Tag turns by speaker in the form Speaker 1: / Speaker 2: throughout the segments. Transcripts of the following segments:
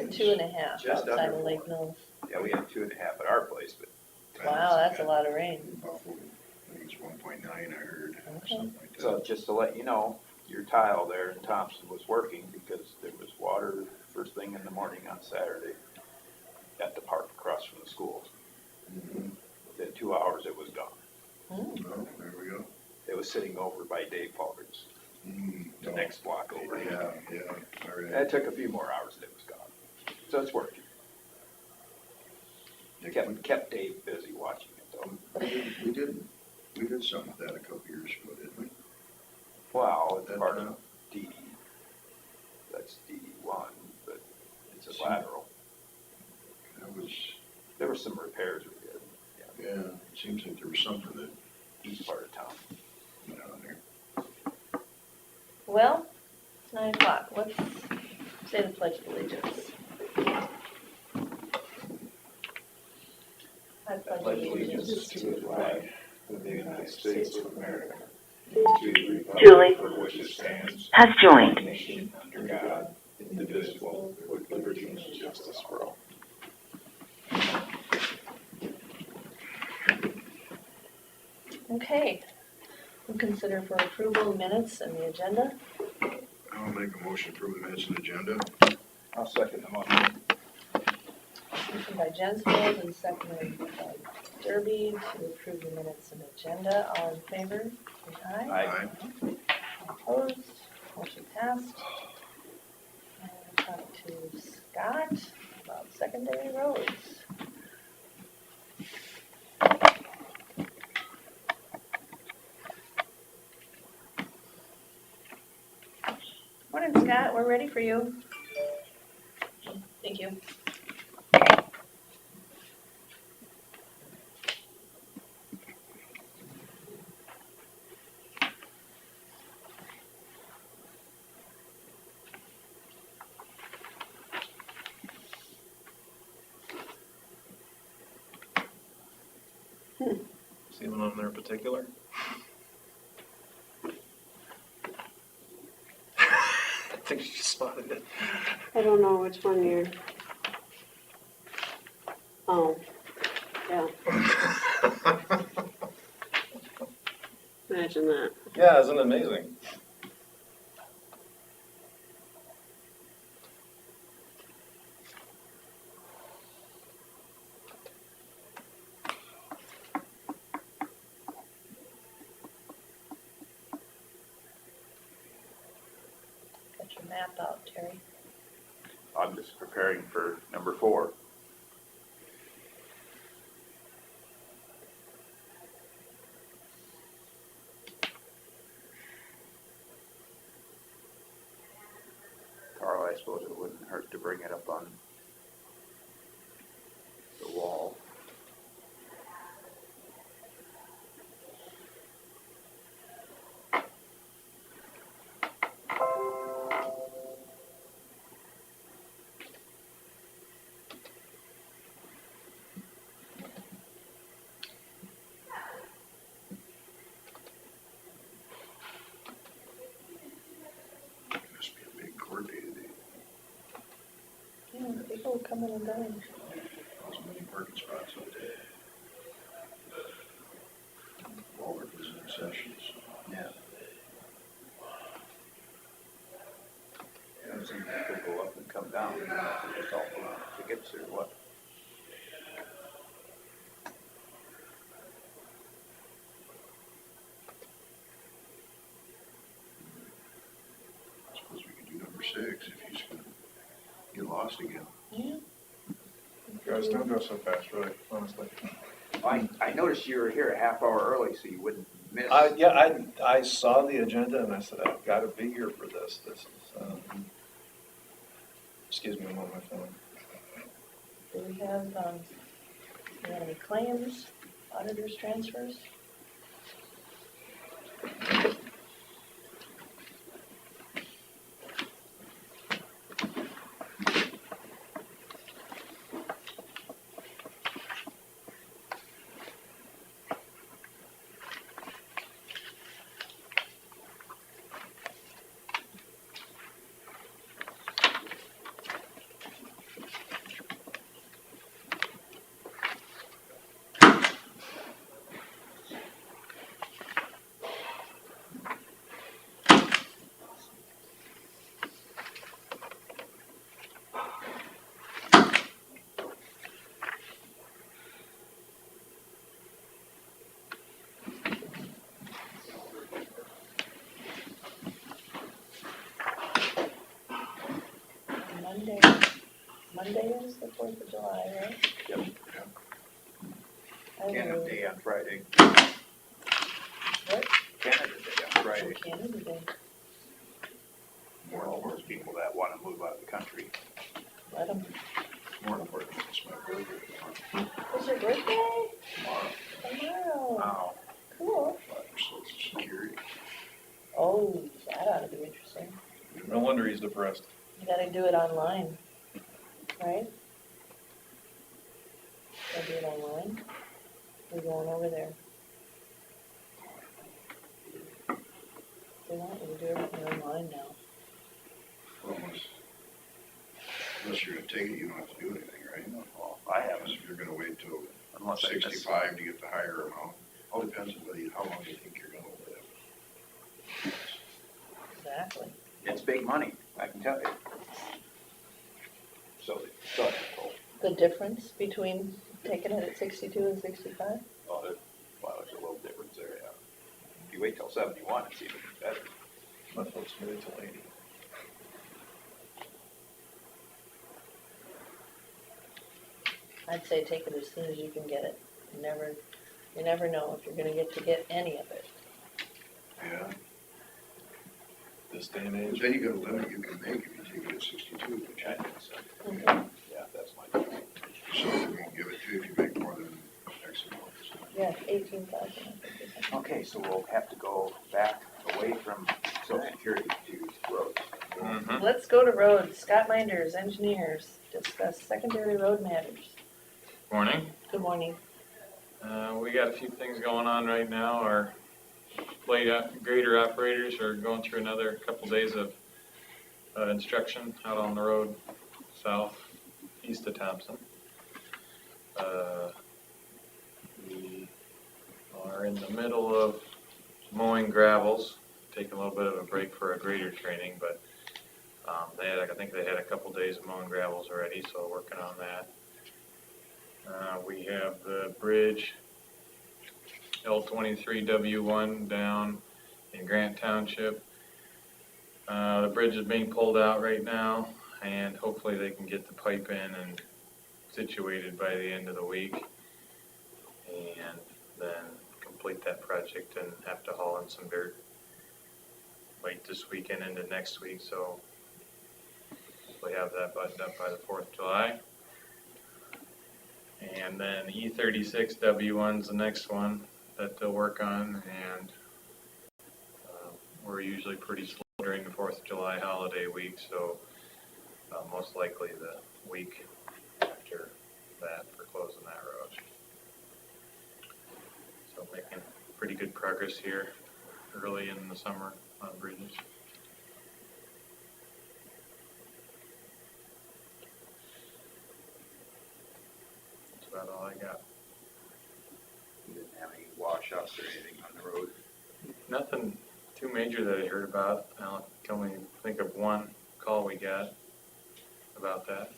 Speaker 1: had 2.5
Speaker 2: Just
Speaker 1: outside
Speaker 2: under
Speaker 1: of Lake Mills.
Speaker 2: Yeah, we had 2.5 at our place, but
Speaker 1: Wow, that's a lot of rain.
Speaker 3: Buffalo, I think it's 1.9, I heard, or
Speaker 1: Okay.
Speaker 3: something like that.
Speaker 2: so just to let you know, your tile there in Thompson was working because there was water first thing in the morning on Saturday at the park across from the schools.
Speaker 3: Mhm.
Speaker 2: Within 2 hours, it was gone.
Speaker 3: Well, there we go.
Speaker 2: It was sitting over by Dave Fuller's, the
Speaker 3: Oh,
Speaker 2: next block over.
Speaker 3: Yeah, all
Speaker 2: And
Speaker 3: right.
Speaker 2: it took a few more hours and it was gone. So it's working. Kept Dave busy watching it though.
Speaker 3: We did something with that a couple years ago, didn't we?
Speaker 2: Well, it's
Speaker 3: That
Speaker 2: part
Speaker 3: tile?
Speaker 2: of DD. That's DD1, but it's a lateral.
Speaker 3: That was,
Speaker 2: There were some repairs we did.
Speaker 3: yeah, it seems like there was something that
Speaker 2: East part of town.
Speaker 3: went on there.
Speaker 1: Well, it's 9 o'clock. Let's say the Pledge of Allegiance. I pledge allegiance
Speaker 2: to the flag of the United States of America, to the republic
Speaker 4: Julie
Speaker 2: for which it stands,
Speaker 4: has joined.
Speaker 2: nation under God, indivisible, with liberty and justice for all.
Speaker 1: Okay. We'll consider for approval minutes and the agenda.
Speaker 3: I'll make a motion to approve the minutes and agenda.
Speaker 2: I'll second the motion.
Speaker 1: Motion by Jensfield and seconded by Derby to approve the minutes and agenda. All in favor, say aye.
Speaker 2: Aye.
Speaker 1: All opposed, motion passed. And we'll talk to Scott about secondary roads. Morning, Scott, we're ready for you. Thank you.
Speaker 5: See one on there in particular? I think she just spotted it.
Speaker 6: I don't know which one you're. Oh, yeah, imagine that.
Speaker 5: Yeah, isn't it amazing?
Speaker 1: Got your map out, Terry.
Speaker 2: I'm just preparing for number 4. Carl, I suppose it wouldn't hurt to bring it up on the wall.
Speaker 3: Must be a big court day today.
Speaker 1: Yeah, people coming and going.
Speaker 3: There's many parking spots out there. Wahlberg was in session, so.
Speaker 2: Yeah. I've seen people go up and come down, and just all the tickets or what.
Speaker 3: I suppose we could do number 6 if he's gonna get lost again.
Speaker 1: Yeah.
Speaker 5: Guys, don't go so fast, really, honestly.
Speaker 2: I noticed you were here a half hour early, so you wouldn't miss.
Speaker 5: I saw the agenda and I said, I've got to be here for this. This is, excuse me, I'm on my phone.
Speaker 1: Do we have any claims, auditors transfers? Monday is the 4th of July, right?
Speaker 2: Yep.
Speaker 1: I
Speaker 2: Canada
Speaker 1: move-
Speaker 2: Day on Friday.
Speaker 1: What?
Speaker 2: Canada Day on Friday.
Speaker 1: Canada Day.
Speaker 2: More and more people that want to move out of the country.
Speaker 1: Let them.
Speaker 3: More important, it's my birthday tomorrow.
Speaker 1: It's your birthday?
Speaker 3: Tomorrow,
Speaker 1: Tomorrow.
Speaker 2: Wow.
Speaker 1: Cool.
Speaker 3: apply for social security.
Speaker 1: Oh, that ought to be interesting.
Speaker 5: No wonder he's depressed.
Speaker 1: You gotta do it online, right? Gotta do it online. We're going over there. They want you to do everything online now.
Speaker 3: Well, unless you're gonna take it, you don't have to do anything, right?
Speaker 2: Well, I haven't,
Speaker 3: Unless if you're gonna wait till
Speaker 2: unless I miss.
Speaker 3: 65 to get the higher amount. All depends on whether how long you think you're gonna live.
Speaker 1: Exactly.
Speaker 2: It's big money, I can tell you. So they told.
Speaker 1: The difference between taking it at 62 and 65?
Speaker 2: Well, there's a little difference there, yeah. If you wait till 71, it's even better.
Speaker 5: My folks waited till 80.
Speaker 1: I'd say take it as soon as you can get it. You never know if you're gonna get any of it.
Speaker 3: Yeah.
Speaker 5: This day and
Speaker 3: But
Speaker 5: age.
Speaker 3: then you got a limit you can make if you take it at 62, which
Speaker 2: I think so.
Speaker 1: Mhm.
Speaker 2: Yeah, that's my point.
Speaker 3: so we won't give it to you if you make more than X amount.
Speaker 1: Yeah, 18,000, I think. Is it?
Speaker 2: Okay, so we'll have to go back away from social security to roads.
Speaker 5: Mm-hmm.
Speaker 1: Let's go to roads. Scott Minders, engineers, discuss secondary road matters.
Speaker 4: Morning.
Speaker 1: Good morning.
Speaker 4: We got a few things going on right now. Our grader operators are going through another couple days of instruction out on the road southeast of Thompson. We are in the middle of mowing gravels, taking a little bit of a break for a grader training, but I think they had a couple days of mowing gravels already, so working on that. We have the bridge L23W1 down in Grant Township. The bridge is being pulled out right now, and hopefully they can get the pipe in and situated by the end of the week, and then complete that project and have to haul in some dirt late this weekend into next week, so hopefully have that buttoned up by the 4th of July. And then E36W1's the next one that they'll work on, and we're usually pretty slow during the 4th of July holiday week, so most likely the week after that for closing that road. So making pretty good progress here early in the summer on bridges. That's about all I got.
Speaker 2: You didn't have any washouts or anything on the road?
Speaker 4: Nothing too major that I heard about. I can only think of one call we got about that.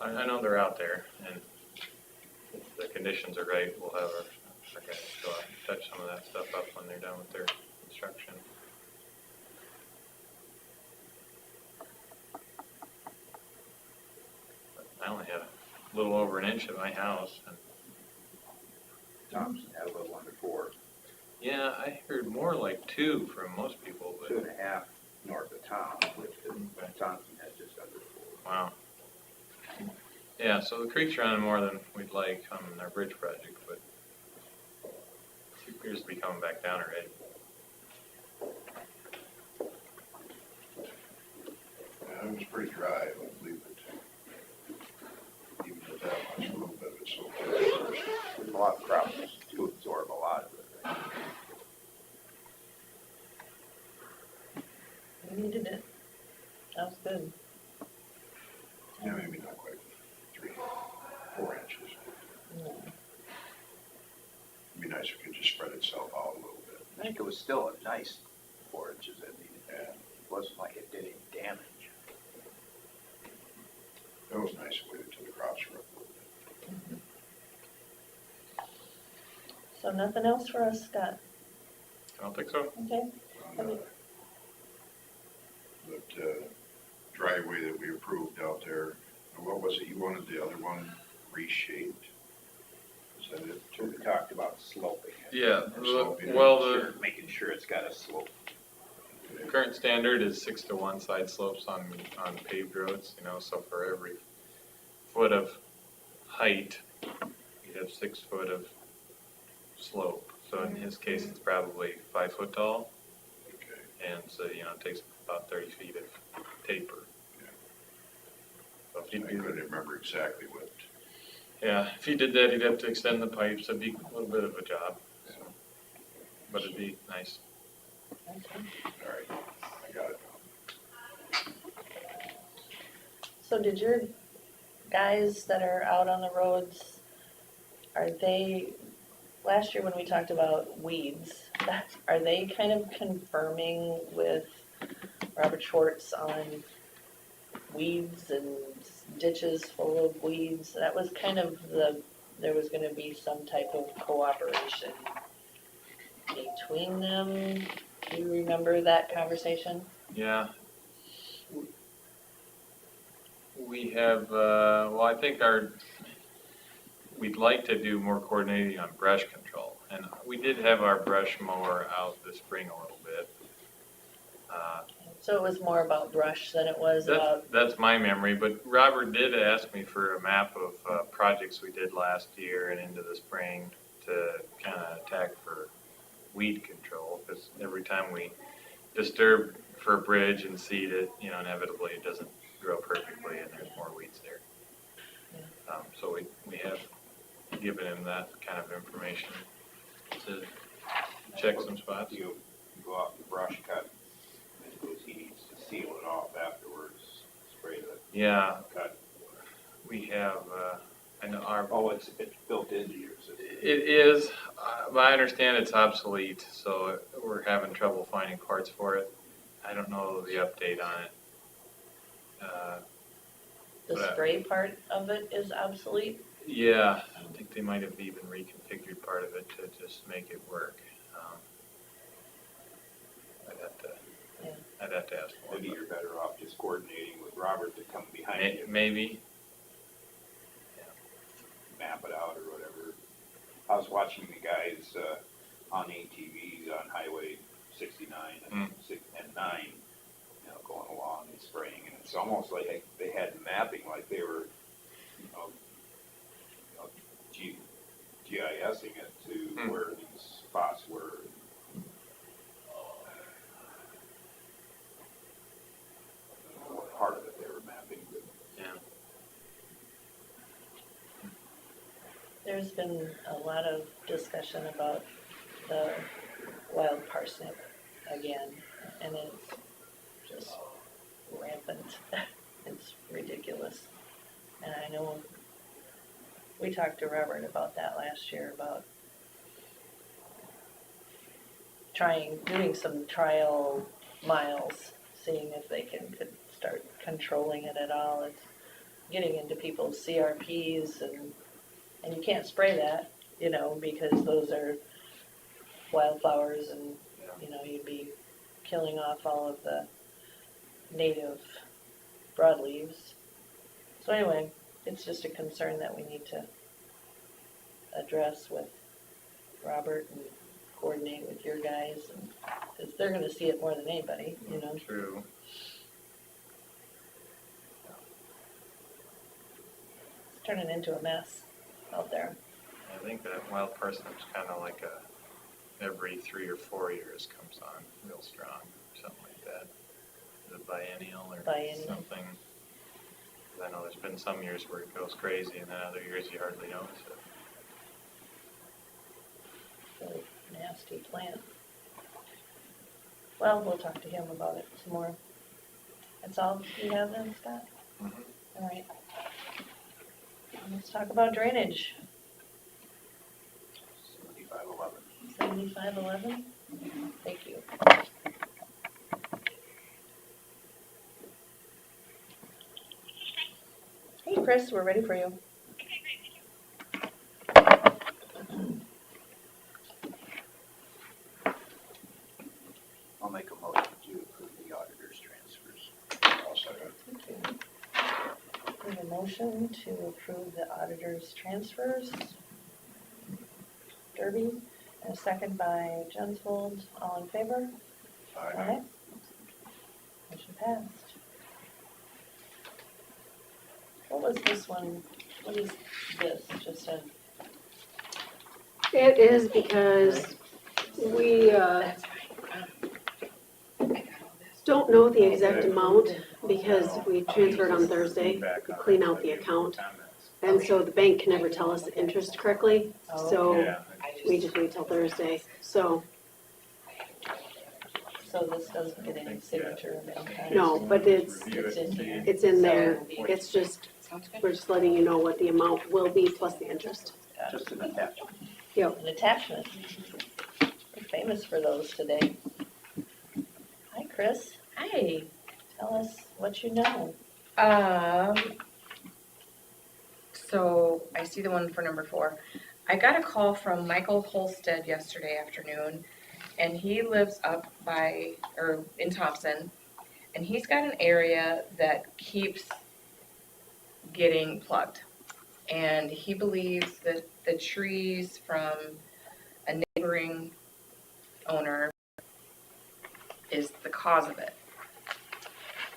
Speaker 4: I know they're out there, and if the conditions are right, we'll have our guys go out and touch some of that stuff up when they're done with their construction. But I only had a little over an inch at my house, and
Speaker 2: Thompson had a little under 4,
Speaker 4: yeah, I heard more like 2 from most people, but
Speaker 2: 2.5 north of town, which Thompson had just under 4.
Speaker 4: wow. Yeah, so the creek's running more than we'd like on our bridge project, but it appears to be coming back down already.
Speaker 3: Yeah, it was pretty dry, I don't believe it. Even with that much, a little bit of it so far.
Speaker 2: There's a lot of crops to absorb a lot of it.
Speaker 1: We needed it. That was good.
Speaker 3: Yeah, maybe not quite 3, 4 inches.
Speaker 1: No.
Speaker 3: It'd be nice if it could just spread itself out a little bit.
Speaker 2: I think it was still a nice 4 inches that needed.
Speaker 3: Yeah,
Speaker 2: It wasn't like it did any damage.
Speaker 3: that was nice, it waited till the crops were up a little bit.
Speaker 1: So nothing else for us, Scott?
Speaker 4: I don't think so.
Speaker 1: Okay.
Speaker 3: But dry driveway that we approved out there, and what was it, you wanted the other one reshaped? Is that it?
Speaker 2: We talked about sloping it.
Speaker 4: Yeah,
Speaker 3: Sloping it.
Speaker 4: well,
Speaker 2: Making sure it's got a slope.
Speaker 4: the current standard is 6-to-1 side slopes on paved roads, so for every foot of height, you have 6 foot of slope. So in his case, it's probably 5 foot tall,
Speaker 3: Okay.
Speaker 4: and so, it takes about 30 feet of taper. So if
Speaker 3: I
Speaker 4: you do,
Speaker 3: couldn't remember exactly what.
Speaker 4: yeah, if he did that, he'd have to extend the pipes. It'd be a little bit of a job, so, but it'd be nice.
Speaker 1: Okay.
Speaker 3: All right, I got it.
Speaker 1: So did your guys that are out on the roads, are they, last year when we talked about weeds, are they kind of confirming with Robert Schwartz on weeds and ditches full of weeds? That was kind of there was gonna be some type of cooperation between them. Do you remember that conversation?
Speaker 4: Yeah. We have, I think we'd like to do more coordinating on brush control. And we did have our brush mower out this spring a little bit.
Speaker 1: So it was more about brush than it was about,
Speaker 4: That's my memory, but Robert did ask me for a map of projects we did last year and into the spring to kind of attack for weed control, because every time we disturb for a bridge and seed it, inevitably it doesn't grow perfectly and there's more weeds there. So we have given him that kind of information to check some spots.
Speaker 2: You go out and brush cut, because he needs to seal it off afterwards, spray the
Speaker 4: Yeah,
Speaker 2: cut.
Speaker 4: we have, I know
Speaker 2: Oh, it's built into yours.
Speaker 4: it is, but I understand it's obsolete, so we're having trouble finding parts for it. I don't know the update on it.
Speaker 1: the
Speaker 4: but-
Speaker 1: spray part of it is obsolete?
Speaker 4: Yeah, I think they might have even reconfigured part of it to just make it work.
Speaker 1: Yeah.
Speaker 4: I'd have to ask more.
Speaker 2: Maybe you're better off just coordinating with Robert to come behind you,
Speaker 4: Maybe,
Speaker 2: map it out or whatever. I was watching the guys on ATVs on Highway 69 and 9, going along and spraying, and it's almost like they had mapping, like they were, GISing it to where these spots were. What part of it they were mapping, but
Speaker 4: yeah.
Speaker 1: There's been a lot of discussion about the wild parsnip again, and it's just rampant. It's ridiculous. And I know we talked to Robert about that last year, about doing some trial miles, seeing if they could start controlling it at all. It's getting into people's CRPs, and you can't spray that, because those are wildflowers, and you'd be killing off all of the native broadleaves. So anyway, it's just a concern that we need to address with Robert and coordinate with your guys, because they're going to see it more than anybody,
Speaker 4: True.
Speaker 1: It's turning into a mess out there.
Speaker 4: I think that wild parsnip's kind of like every 3 or 4 years comes on real strong, something like that. Is it biennial or
Speaker 1: Biennial.
Speaker 4: something? 'Cause I know there's been some years where it goes crazy, and then other years you hardly notice it.
Speaker 1: Really nasty plant. Well, we'll talk to him about it some more. That's all you have then, Scott?
Speaker 4: Mhm.
Speaker 1: All right. Let's talk about drainage.
Speaker 2: 7511.
Speaker 1: 7511? Thank you. Hey, Chris, we're ready for you.
Speaker 2: I'll make a motion to approve the auditor's transfers.
Speaker 3: I'll second.
Speaker 1: Thank you. We have a motion to approve the auditor's transfers. Derby, and a second by Jensvold. All in favor?
Speaker 3: Aye.
Speaker 1: Motion passed. What was this one? What is this? Just a,
Speaker 6: It is because we
Speaker 7: That's fine. I got all this.
Speaker 6: don't know the exact amount because we transferred on Thursday to clean out the account. And so the bank can never tell us the interest correctly, so
Speaker 4: Yeah.
Speaker 6: we just wait till Thursday. So,
Speaker 1: so this doesn't get any signature of any kind?
Speaker 6: no, but it's
Speaker 1: in here.
Speaker 6: in there. It's just,
Speaker 7: Sounds good.
Speaker 6: we're just letting you know what the amount will be plus the interest.
Speaker 2: Just an attachment.
Speaker 6: Yep.
Speaker 1: An attachment. We're famous for those today. Hi, Chris.
Speaker 7: Hi.
Speaker 1: Tell us what you know.
Speaker 7: So I see the one for number 4. I got a call from Michael Holstead yesterday afternoon, and he lives up by, or in Thompson, and he's got an area that keeps getting plugged. And he believes that the trees from a neighboring owner is the cause of it.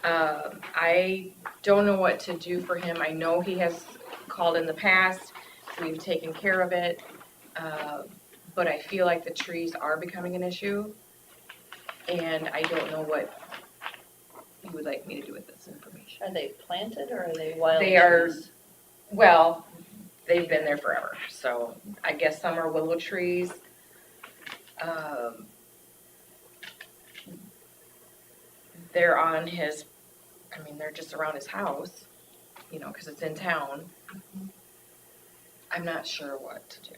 Speaker 7: I don't know what to do for him. I know he has called in the past. We've taken care of it. But I feel like the trees are becoming an issue. And I don't know what you would like me to do with this information.
Speaker 1: Are they planted or are they wild
Speaker 7: They are-
Speaker 1: trees?
Speaker 7: Well, they've been there forever. So I guess some are willow trees. They're on his, I mean, they're just around his house, you know, because it's in town. I'm not sure what to do.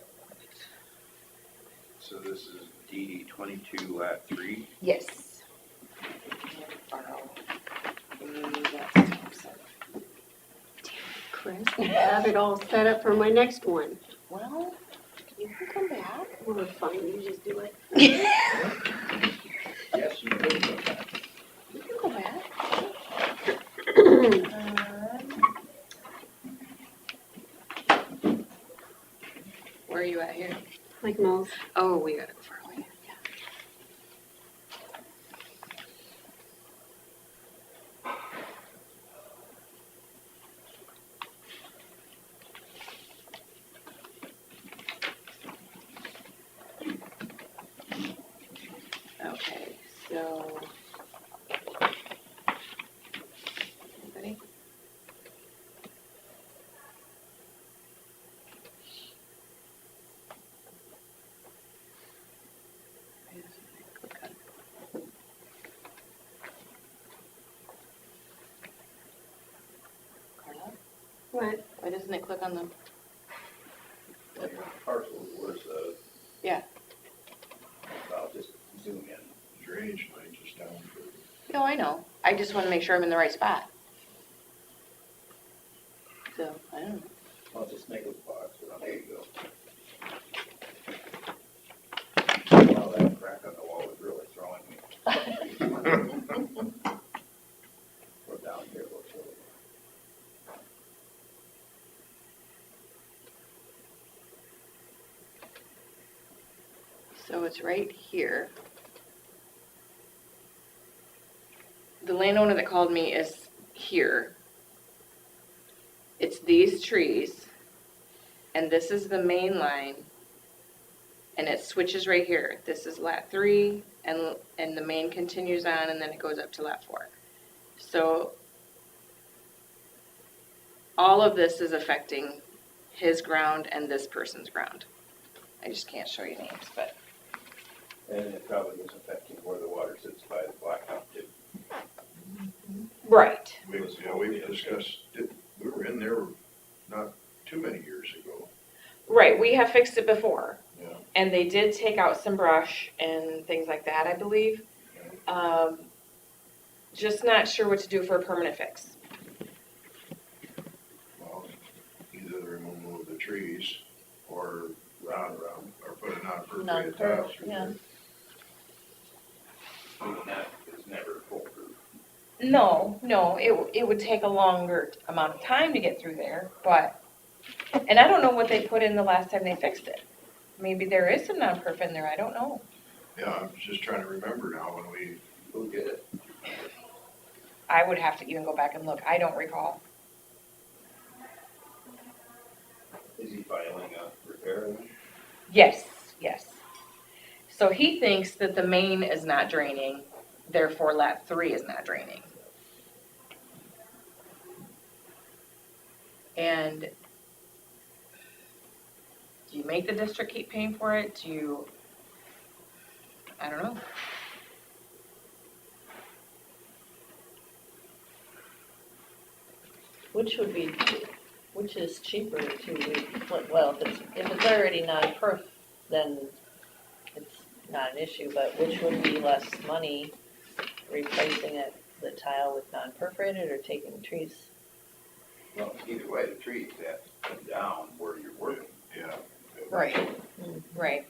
Speaker 2: So this is DD 22 Lat 3.
Speaker 7: Yes.
Speaker 6: Chris, I have it all set up for my next one.
Speaker 7: Well, you can come back.
Speaker 6: We're fine, you just do it.
Speaker 2: Yes, you could.
Speaker 7: You can go back. Where are you at here?
Speaker 6: Like Mo's.
Speaker 7: Oh, we gotta go far away. Yeah. Okay, so. Anybody? Carla,
Speaker 6: What?
Speaker 7: why doesn't it click on the?
Speaker 3: Parcel was,
Speaker 7: Yeah.
Speaker 3: I'll just zoom in. Drainage line just down for.
Speaker 7: No, I know. I just want to make sure I'm in the right spot. So, I don't know.
Speaker 3: I'll just make a box, there you go. Wow, that crack on the wall is really throwing me. Or down here, looks really.
Speaker 7: So it's right here. The landowner that called me is here. It's these trees, and this is the main line, and it switches right here. This is lat 3, and the main continues on, and then it goes up to lat 4. So all of this is affecting his ground and this person's ground. I just can't show you names, but.
Speaker 3: And it probably is affecting where the water sits by the blacktop too.
Speaker 7: Right.
Speaker 3: We've discussed, we were in there not too many years ago.
Speaker 7: Right, we have fixed it before.
Speaker 3: Yeah.
Speaker 7: And they did take out some brush and things like that, I believe. Just not sure what to do for a permanent fix.
Speaker 3: Well, either the removal of the trees or round, or put a non-perforated
Speaker 1: Non-perf,
Speaker 3: tile through
Speaker 1: yeah.
Speaker 3: there.
Speaker 2: And that is never foolproof.
Speaker 7: No, it would take a longer amount of time to get through there, but, and I don't know what they put in the last time they fixed it. Maybe there is some non-perf in there, I don't know.
Speaker 5: Yeah, I'm just trying to remember now when we,
Speaker 2: Who did it?
Speaker 7: I would have to even go back and look, I don't recall.
Speaker 2: Is he filing a repair then?
Speaker 7: Yes, yes. So he thinks that the main is not draining, therefore lat 3 is not draining. And do you make the district keep paying for it? Do you, I don't know.
Speaker 1: Which would be, which is cheaper to, well, if it's already non-perf, then it's not an issue, but which would be less money, replacing it, the tile with non-perforated or taking trees?
Speaker 2: Well, either way, the trees have to come down where you're working.
Speaker 5: yeah.
Speaker 7: Right, right.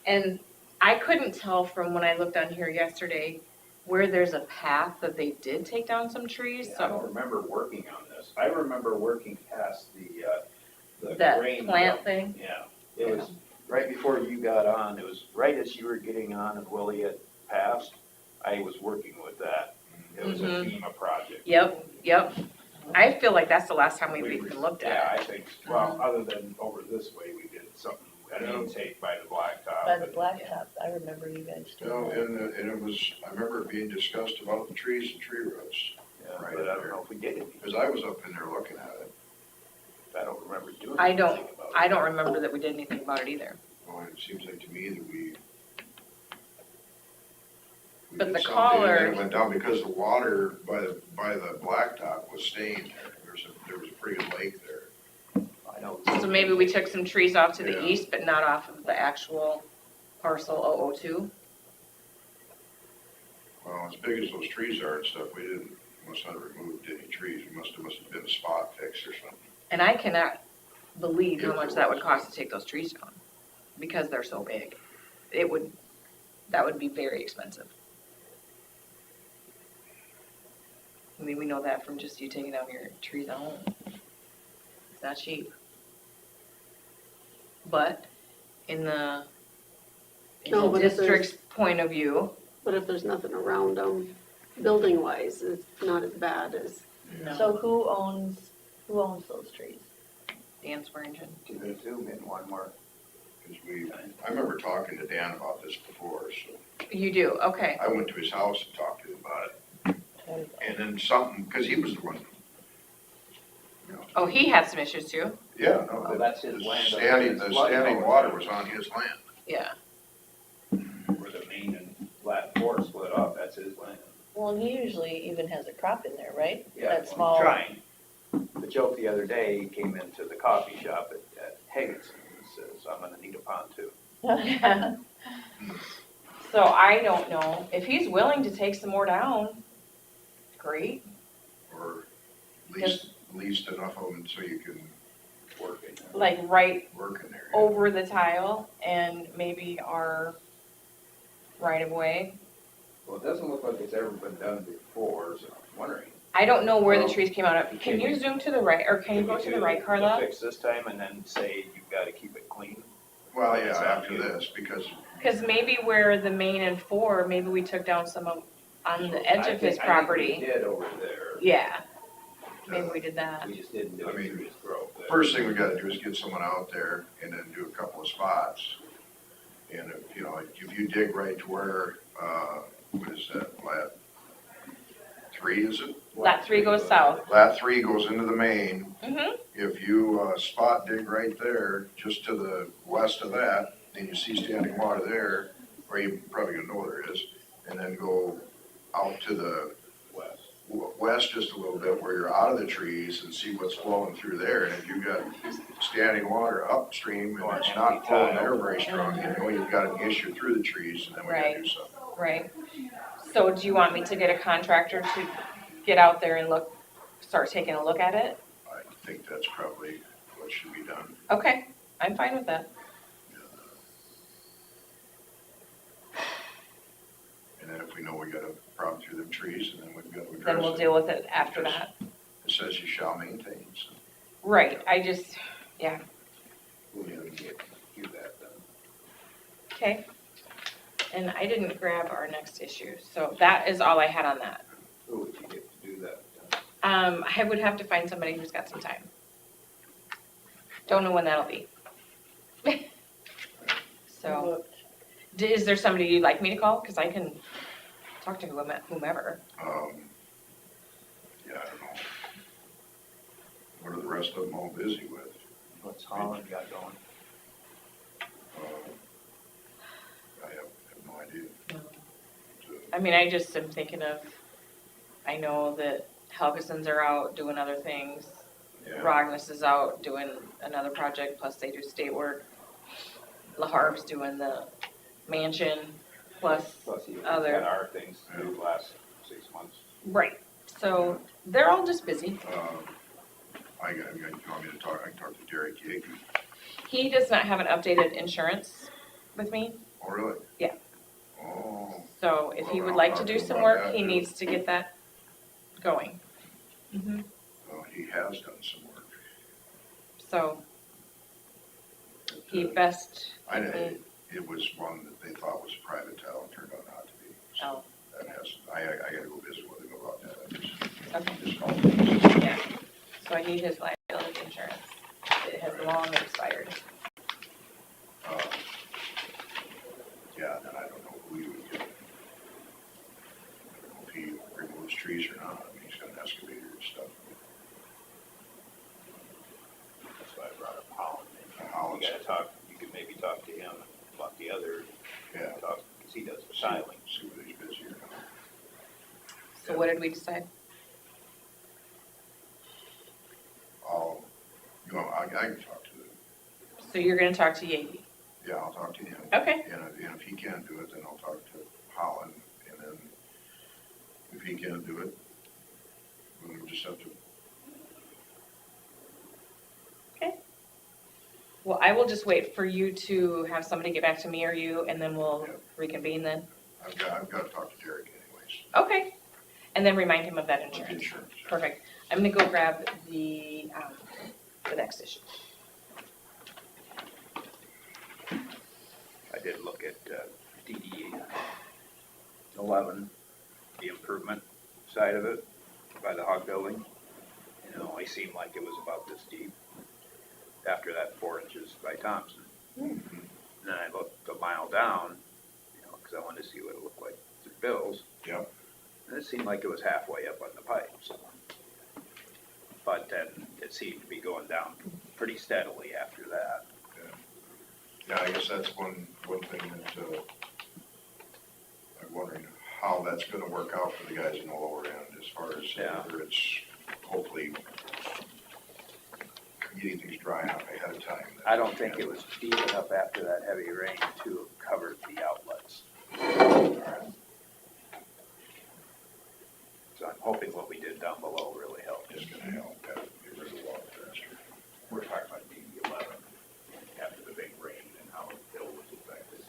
Speaker 7: And I couldn't tell from when I looked on here yesterday where there's a path that they did take down some trees,
Speaker 2: I don't
Speaker 7: so
Speaker 2: remember working on this. I remember working past the
Speaker 7: that
Speaker 2: grain
Speaker 7: plant
Speaker 2: dump.
Speaker 7: thing,
Speaker 2: Yeah, it was right before you got on, it was right as you were getting on and Willie had passed, I was working with that. It was a
Speaker 7: Mhm.
Speaker 2: FEMA project.
Speaker 7: Yep. I feel like that's the last time we've
Speaker 2: We
Speaker 7: even
Speaker 2: were-
Speaker 7: looked
Speaker 2: Yeah,
Speaker 7: at it.
Speaker 2: I think, well, other than over this way, we did something, an intake by the blacktop.
Speaker 1: By the blacktop, I remember you guys
Speaker 5: You know,
Speaker 1: doing that.
Speaker 5: and it was, I remember it being discussed about the trees and tree roots,
Speaker 2: Yeah,
Speaker 5: right
Speaker 2: but I don't
Speaker 5: there.
Speaker 2: know if we did it.
Speaker 5: because I was up in there looking at it.
Speaker 2: I don't remember doing
Speaker 7: I
Speaker 2: anything
Speaker 7: don't,
Speaker 2: about it.
Speaker 7: I don't remember that we did anything about it either.
Speaker 5: Well, it seems like to me that we
Speaker 7: But
Speaker 5: did
Speaker 7: the
Speaker 5: something,
Speaker 7: caller-
Speaker 5: and then it went down because the water by the blacktop was staying there. There was a pretty good lake there.
Speaker 2: I know.
Speaker 7: So maybe we took some trees off to the
Speaker 5: Yeah.
Speaker 7: east, but not off of the actual parcel 002.
Speaker 5: Well, as big as those trees are and stuff, must not have removed any trees. Must have been a spot fix or something.
Speaker 7: And I cannot believe how
Speaker 5: If
Speaker 7: much
Speaker 5: there
Speaker 7: that would
Speaker 5: was.
Speaker 7: cost to take those trees down, because they're so big. That would be very expensive. I mean, we know that from just you taking down your trees at home. It's not cheap. But in the
Speaker 6: No, but if there's-
Speaker 7: district's point of view,
Speaker 6: But if there's nothing around them, building wise, it's not as bad as,
Speaker 7: no,
Speaker 1: So who owns those trees?
Speaker 7: Dan Swearingen.
Speaker 2: Can we zoom in one more?
Speaker 5: Because I remember talking to Dan about this before, so
Speaker 7: You do, okay.
Speaker 5: I went to his house and talked to him about it.
Speaker 1: And
Speaker 5: And then something, because he was the one, you know.
Speaker 7: Oh, he had some issues too?
Speaker 5: Yeah, no,
Speaker 2: Oh, that's his
Speaker 5: the
Speaker 2: land.
Speaker 5: the standing water was on his land.
Speaker 7: Yeah.
Speaker 2: Where the main and lat 4 split off, that's his land.
Speaker 1: Well, and he usually even has a crop in there, right?
Speaker 2: Yeah,
Speaker 1: That
Speaker 2: well,
Speaker 1: small.
Speaker 2: Trying. The joke the other day, he came into the coffee shop at Higginson and says, I'm gonna need a pond too.
Speaker 7: So I don't know, if he's willing to take some more down, great.
Speaker 5: Or least enough of them so you can
Speaker 2: Work in there.
Speaker 7: Like right
Speaker 5: work in there.
Speaker 7: over the tile and maybe our right of way.
Speaker 2: Well, it doesn't look like it's ever been done before, so I'm wondering.
Speaker 7: I don't know where the
Speaker 2: Well,
Speaker 7: trees came out of. Can
Speaker 2: can
Speaker 7: you
Speaker 2: we-
Speaker 7: zoom to the right, or can you go
Speaker 2: we
Speaker 7: to
Speaker 2: do
Speaker 7: the right,
Speaker 2: the
Speaker 7: Carla?
Speaker 2: Fix this time and then say you've gotta keep it clean.
Speaker 5: Well, yeah, after this, because
Speaker 7: Because maybe where the main and 4, maybe we took down some of, on the edge of his
Speaker 2: I think
Speaker 7: property.
Speaker 2: we did over there.
Speaker 7: Yeah, maybe we did that.
Speaker 2: We just didn't do
Speaker 5: I
Speaker 2: it
Speaker 5: mean,
Speaker 2: through his growth. there.
Speaker 5: first thing we gotta do is get someone out there and then do a couple of spots. And if, you know, if you dig right to where, what is that, lat 3, is it?
Speaker 7: Lat 3 goes south.
Speaker 5: Lat 3 goes into the main.
Speaker 7: Mm-hmm,
Speaker 5: If you, spot dig right there, just to the west of that, then you see standing water there, or you probably gonna know there is, and then go out to the
Speaker 2: West.
Speaker 5: west just a little bit where you're out of the trees and see what's flowing through there. And if you've got standing water upstream and it's not flowing there very strong, you know you've got an issue through the trees, and then we gotta do something.
Speaker 7: right. So do you want me to get a contractor to get out there and start taking a look at it?
Speaker 5: I think that's probably what should be done.
Speaker 7: Okay, I'm fine with that.
Speaker 5: And then if we know we gotta problem through them trees, and then we've got to address it.
Speaker 7: Then we'll deal with it after
Speaker 5: Because
Speaker 7: that.
Speaker 5: It says you shall maintain, so.
Speaker 7: Right, I just, yeah,
Speaker 2: We'll need to do that then.
Speaker 7: okay. And I didn't grab our next issue, so that is all I had on that.
Speaker 2: Who would you get to do that?
Speaker 7: I would have to find somebody who's got some time. Don't know when that'll be. So, is there somebody you'd like me to call? Cause I can talk to whomever.
Speaker 5: Yeah, I don't know. What are the rest of them all busy with?
Speaker 2: What's Holland got going?
Speaker 5: I have no idea. So,
Speaker 7: I mean, I just am thinking of, I know that Helgeson's are out doing other things.
Speaker 5: yeah.
Speaker 7: Rognus is out doing another project, plus they do state work. LaHarve's doing the mansion, plus,
Speaker 2: Plus you
Speaker 7: other-
Speaker 2: had our things to do the last 6 months.
Speaker 7: right, so they're all just busy.
Speaker 5: You want me to talk, I can talk to Derek Yager.
Speaker 7: He does not have an updated insurance with me,
Speaker 5: Oh, really?
Speaker 7: Yeah.
Speaker 5: Oh,
Speaker 7: so if he
Speaker 5: Well,
Speaker 7: would
Speaker 5: I'll
Speaker 7: like to
Speaker 5: talk
Speaker 7: do
Speaker 5: to him
Speaker 7: some
Speaker 5: about
Speaker 7: work,
Speaker 5: that,
Speaker 7: he
Speaker 5: too.
Speaker 7: needs to get that going. Mhm.
Speaker 5: well, he has done some work.
Speaker 7: So, he best,
Speaker 5: I know, it was one that they thought was a private tile, and turned out not to be. So
Speaker 7: oh,
Speaker 5: that has, I gotta go visit with him about that.
Speaker 7: okay,
Speaker 5: Just called him.
Speaker 7: yeah, so I need his liability insurance, it has long expired.
Speaker 5: Yeah, then I don't know who he would get. I don't know if he removes trees or not. I mean, he's got an excavator and stuff.
Speaker 2: That's why I brought up Holland.
Speaker 5: Holland's-
Speaker 2: You gotta talk, you could maybe talk to him about the other,
Speaker 5: Yeah.
Speaker 2: because he does the tiling.
Speaker 5: See whether he's busy or not.
Speaker 7: So what did we decide?
Speaker 5: I can talk to him.
Speaker 7: So you're gonna talk to Yagy?
Speaker 5: Yeah, I'll talk to him.
Speaker 7: Okay,
Speaker 5: And if he can't do it, then I'll talk to Holland, and then if he can't do it, we'll just have to,
Speaker 7: well, I will just wait for you to have somebody get back to me or you, and then we'll
Speaker 5: Yep.
Speaker 7: reconvene then.
Speaker 5: I've got to talk to Derek anyways.
Speaker 7: Okay, and then remind him of that
Speaker 5: With the
Speaker 7: insurance.
Speaker 5: insurance.
Speaker 7: Perfect. I'm gonna go grab the next issue.
Speaker 2: I did look at DD 11, the improvement side of it, by the hog building. And it only seemed like it was about this deep after that 4 inches by Thompson. And then I looked a mile down, because I wanted to see what it looked like through Bill's.
Speaker 5: Yep.
Speaker 2: And it seemed like it was halfway up on the pipes. But then it seemed to be going down pretty steadily after that.
Speaker 5: Yeah, I guess that's one thing that, I'm wondering how that's gonna work out for the guys in the lower end as far as
Speaker 2: Yeah.
Speaker 5: whether it's hopefully getting things drying up ahead of time.
Speaker 2: I don't think it was deep enough after that heavy rain to have covered the outlets. So I'm hoping what we did down below really helped.
Speaker 5: It's gonna help, get rid of the water faster.
Speaker 2: We're talking about DD 11 after the big rain and how it was affected.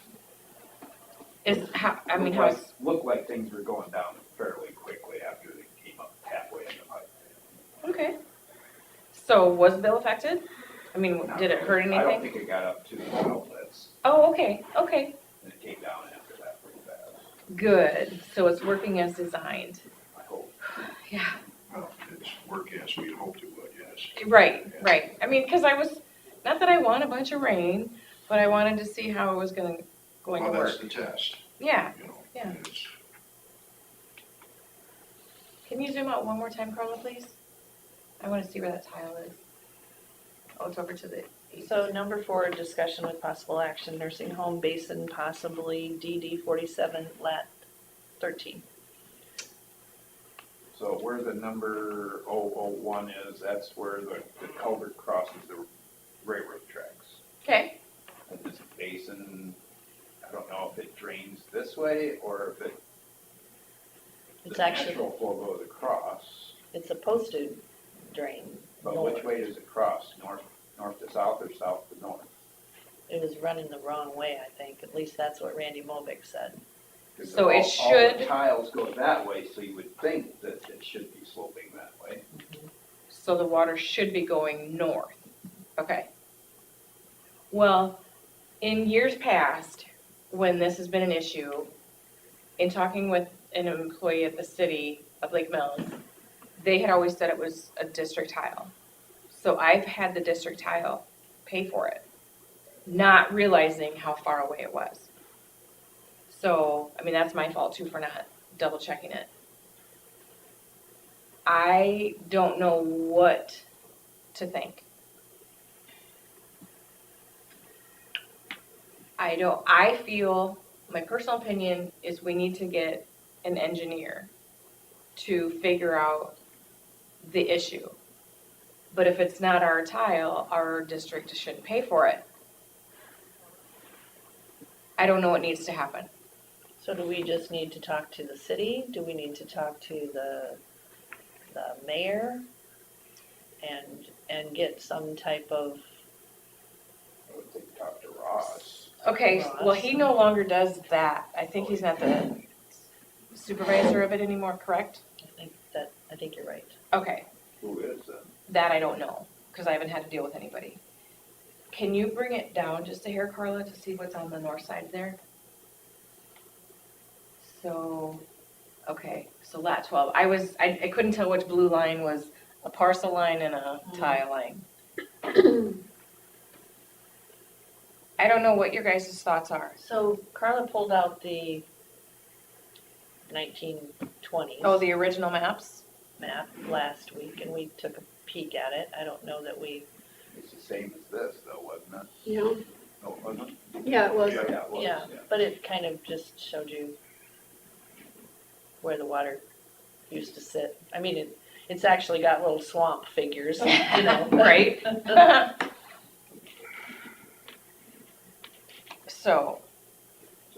Speaker 7: Is, how, I mean, how's,
Speaker 2: Looked like things were going down fairly quickly after they came up halfway in the pipe.
Speaker 7: okay. So was Bill affected? I mean, did it hurt
Speaker 2: I don't
Speaker 7: anything?
Speaker 2: think it got up to the outlets,
Speaker 7: Oh, okay, okay,
Speaker 2: and it came down after that pretty fast.
Speaker 7: good. So it's working as designed.
Speaker 2: I hope.
Speaker 7: Yeah,
Speaker 5: Well, it's working as we hoped it would, yes.
Speaker 7: right, right. I mean, because I was, not that I want a bunch of rain, but I wanted to see how it was going to
Speaker 5: Well, that's
Speaker 7: work.
Speaker 5: the test,
Speaker 7: Yeah,
Speaker 5: you know.
Speaker 7: Yeah.
Speaker 5: and it's-
Speaker 7: can you zoom out one more time, Carla, please? I want to see where that tile is. Oh, it's over to the east.
Speaker 1: So number 4, discussion with possible action, nursing home basin, possibly DD 47, lat 13.
Speaker 2: So where the number 001 is, that's where the culvert crosses the railroad tracks.
Speaker 7: Okay,
Speaker 2: And this basin, I don't know if it drains this way or if it,
Speaker 1: It's
Speaker 2: the
Speaker 1: actually,
Speaker 2: natural flow goes across.
Speaker 1: it's supposed to drain
Speaker 2: But
Speaker 1: north.
Speaker 2: which way does it cross? North to south or south to north?
Speaker 1: It was running the wrong way, I think. At least that's what Randy Movick said.
Speaker 2: 'Cause
Speaker 7: So it
Speaker 2: all the
Speaker 7: should-
Speaker 2: tiles go that way, so you would think that it should be sloping that way.
Speaker 7: So the water should be going north. Okay. Well, in years past, when this has been an issue, in talking with an employee at the city of Lake Mills, they had always said it was a district tile. So I've had the district tile pay for it, not realizing how far away it was. So, I mean, that's my fault too for not double checking it. I don't know what to think. I feel, my personal opinion is we need to get an engineer to figure out the issue. But if it's not our tile, our district shouldn't pay for it. I don't know what needs to happen.
Speaker 1: So do we just need to talk to the city? Do we need to talk to the mayor? And get some type of,
Speaker 3: I would think talk to Ross.
Speaker 7: Okay, well,
Speaker 1: Ross.
Speaker 7: he no longer does that. I think he's not the supervisor of it anymore, correct?
Speaker 1: I think you're right.
Speaker 7: Okay,
Speaker 2: Who is then?
Speaker 7: that I don't know, because I haven't had to deal with anybody. Can you bring it down just a hair, Carla, to see what's on the north side there? So, okay, so lat 12. I couldn't tell which blue line was a parcel line and a tile line. I don't know what your guys' thoughts are.
Speaker 1: So Carla pulled out the 1920s
Speaker 7: Oh, the original maps?
Speaker 1: map last week, and we took a peek at it. I don't know that we,
Speaker 2: It's the same as this though, wasn't it?
Speaker 6: You know,
Speaker 2: No, it wasn't it?
Speaker 6: yeah, it was.
Speaker 2: Yeah, it was,
Speaker 1: yeah, but it kind of just showed you where the water used to sit. I mean, it's actually got little swamp figures, you know.
Speaker 7: Right? So,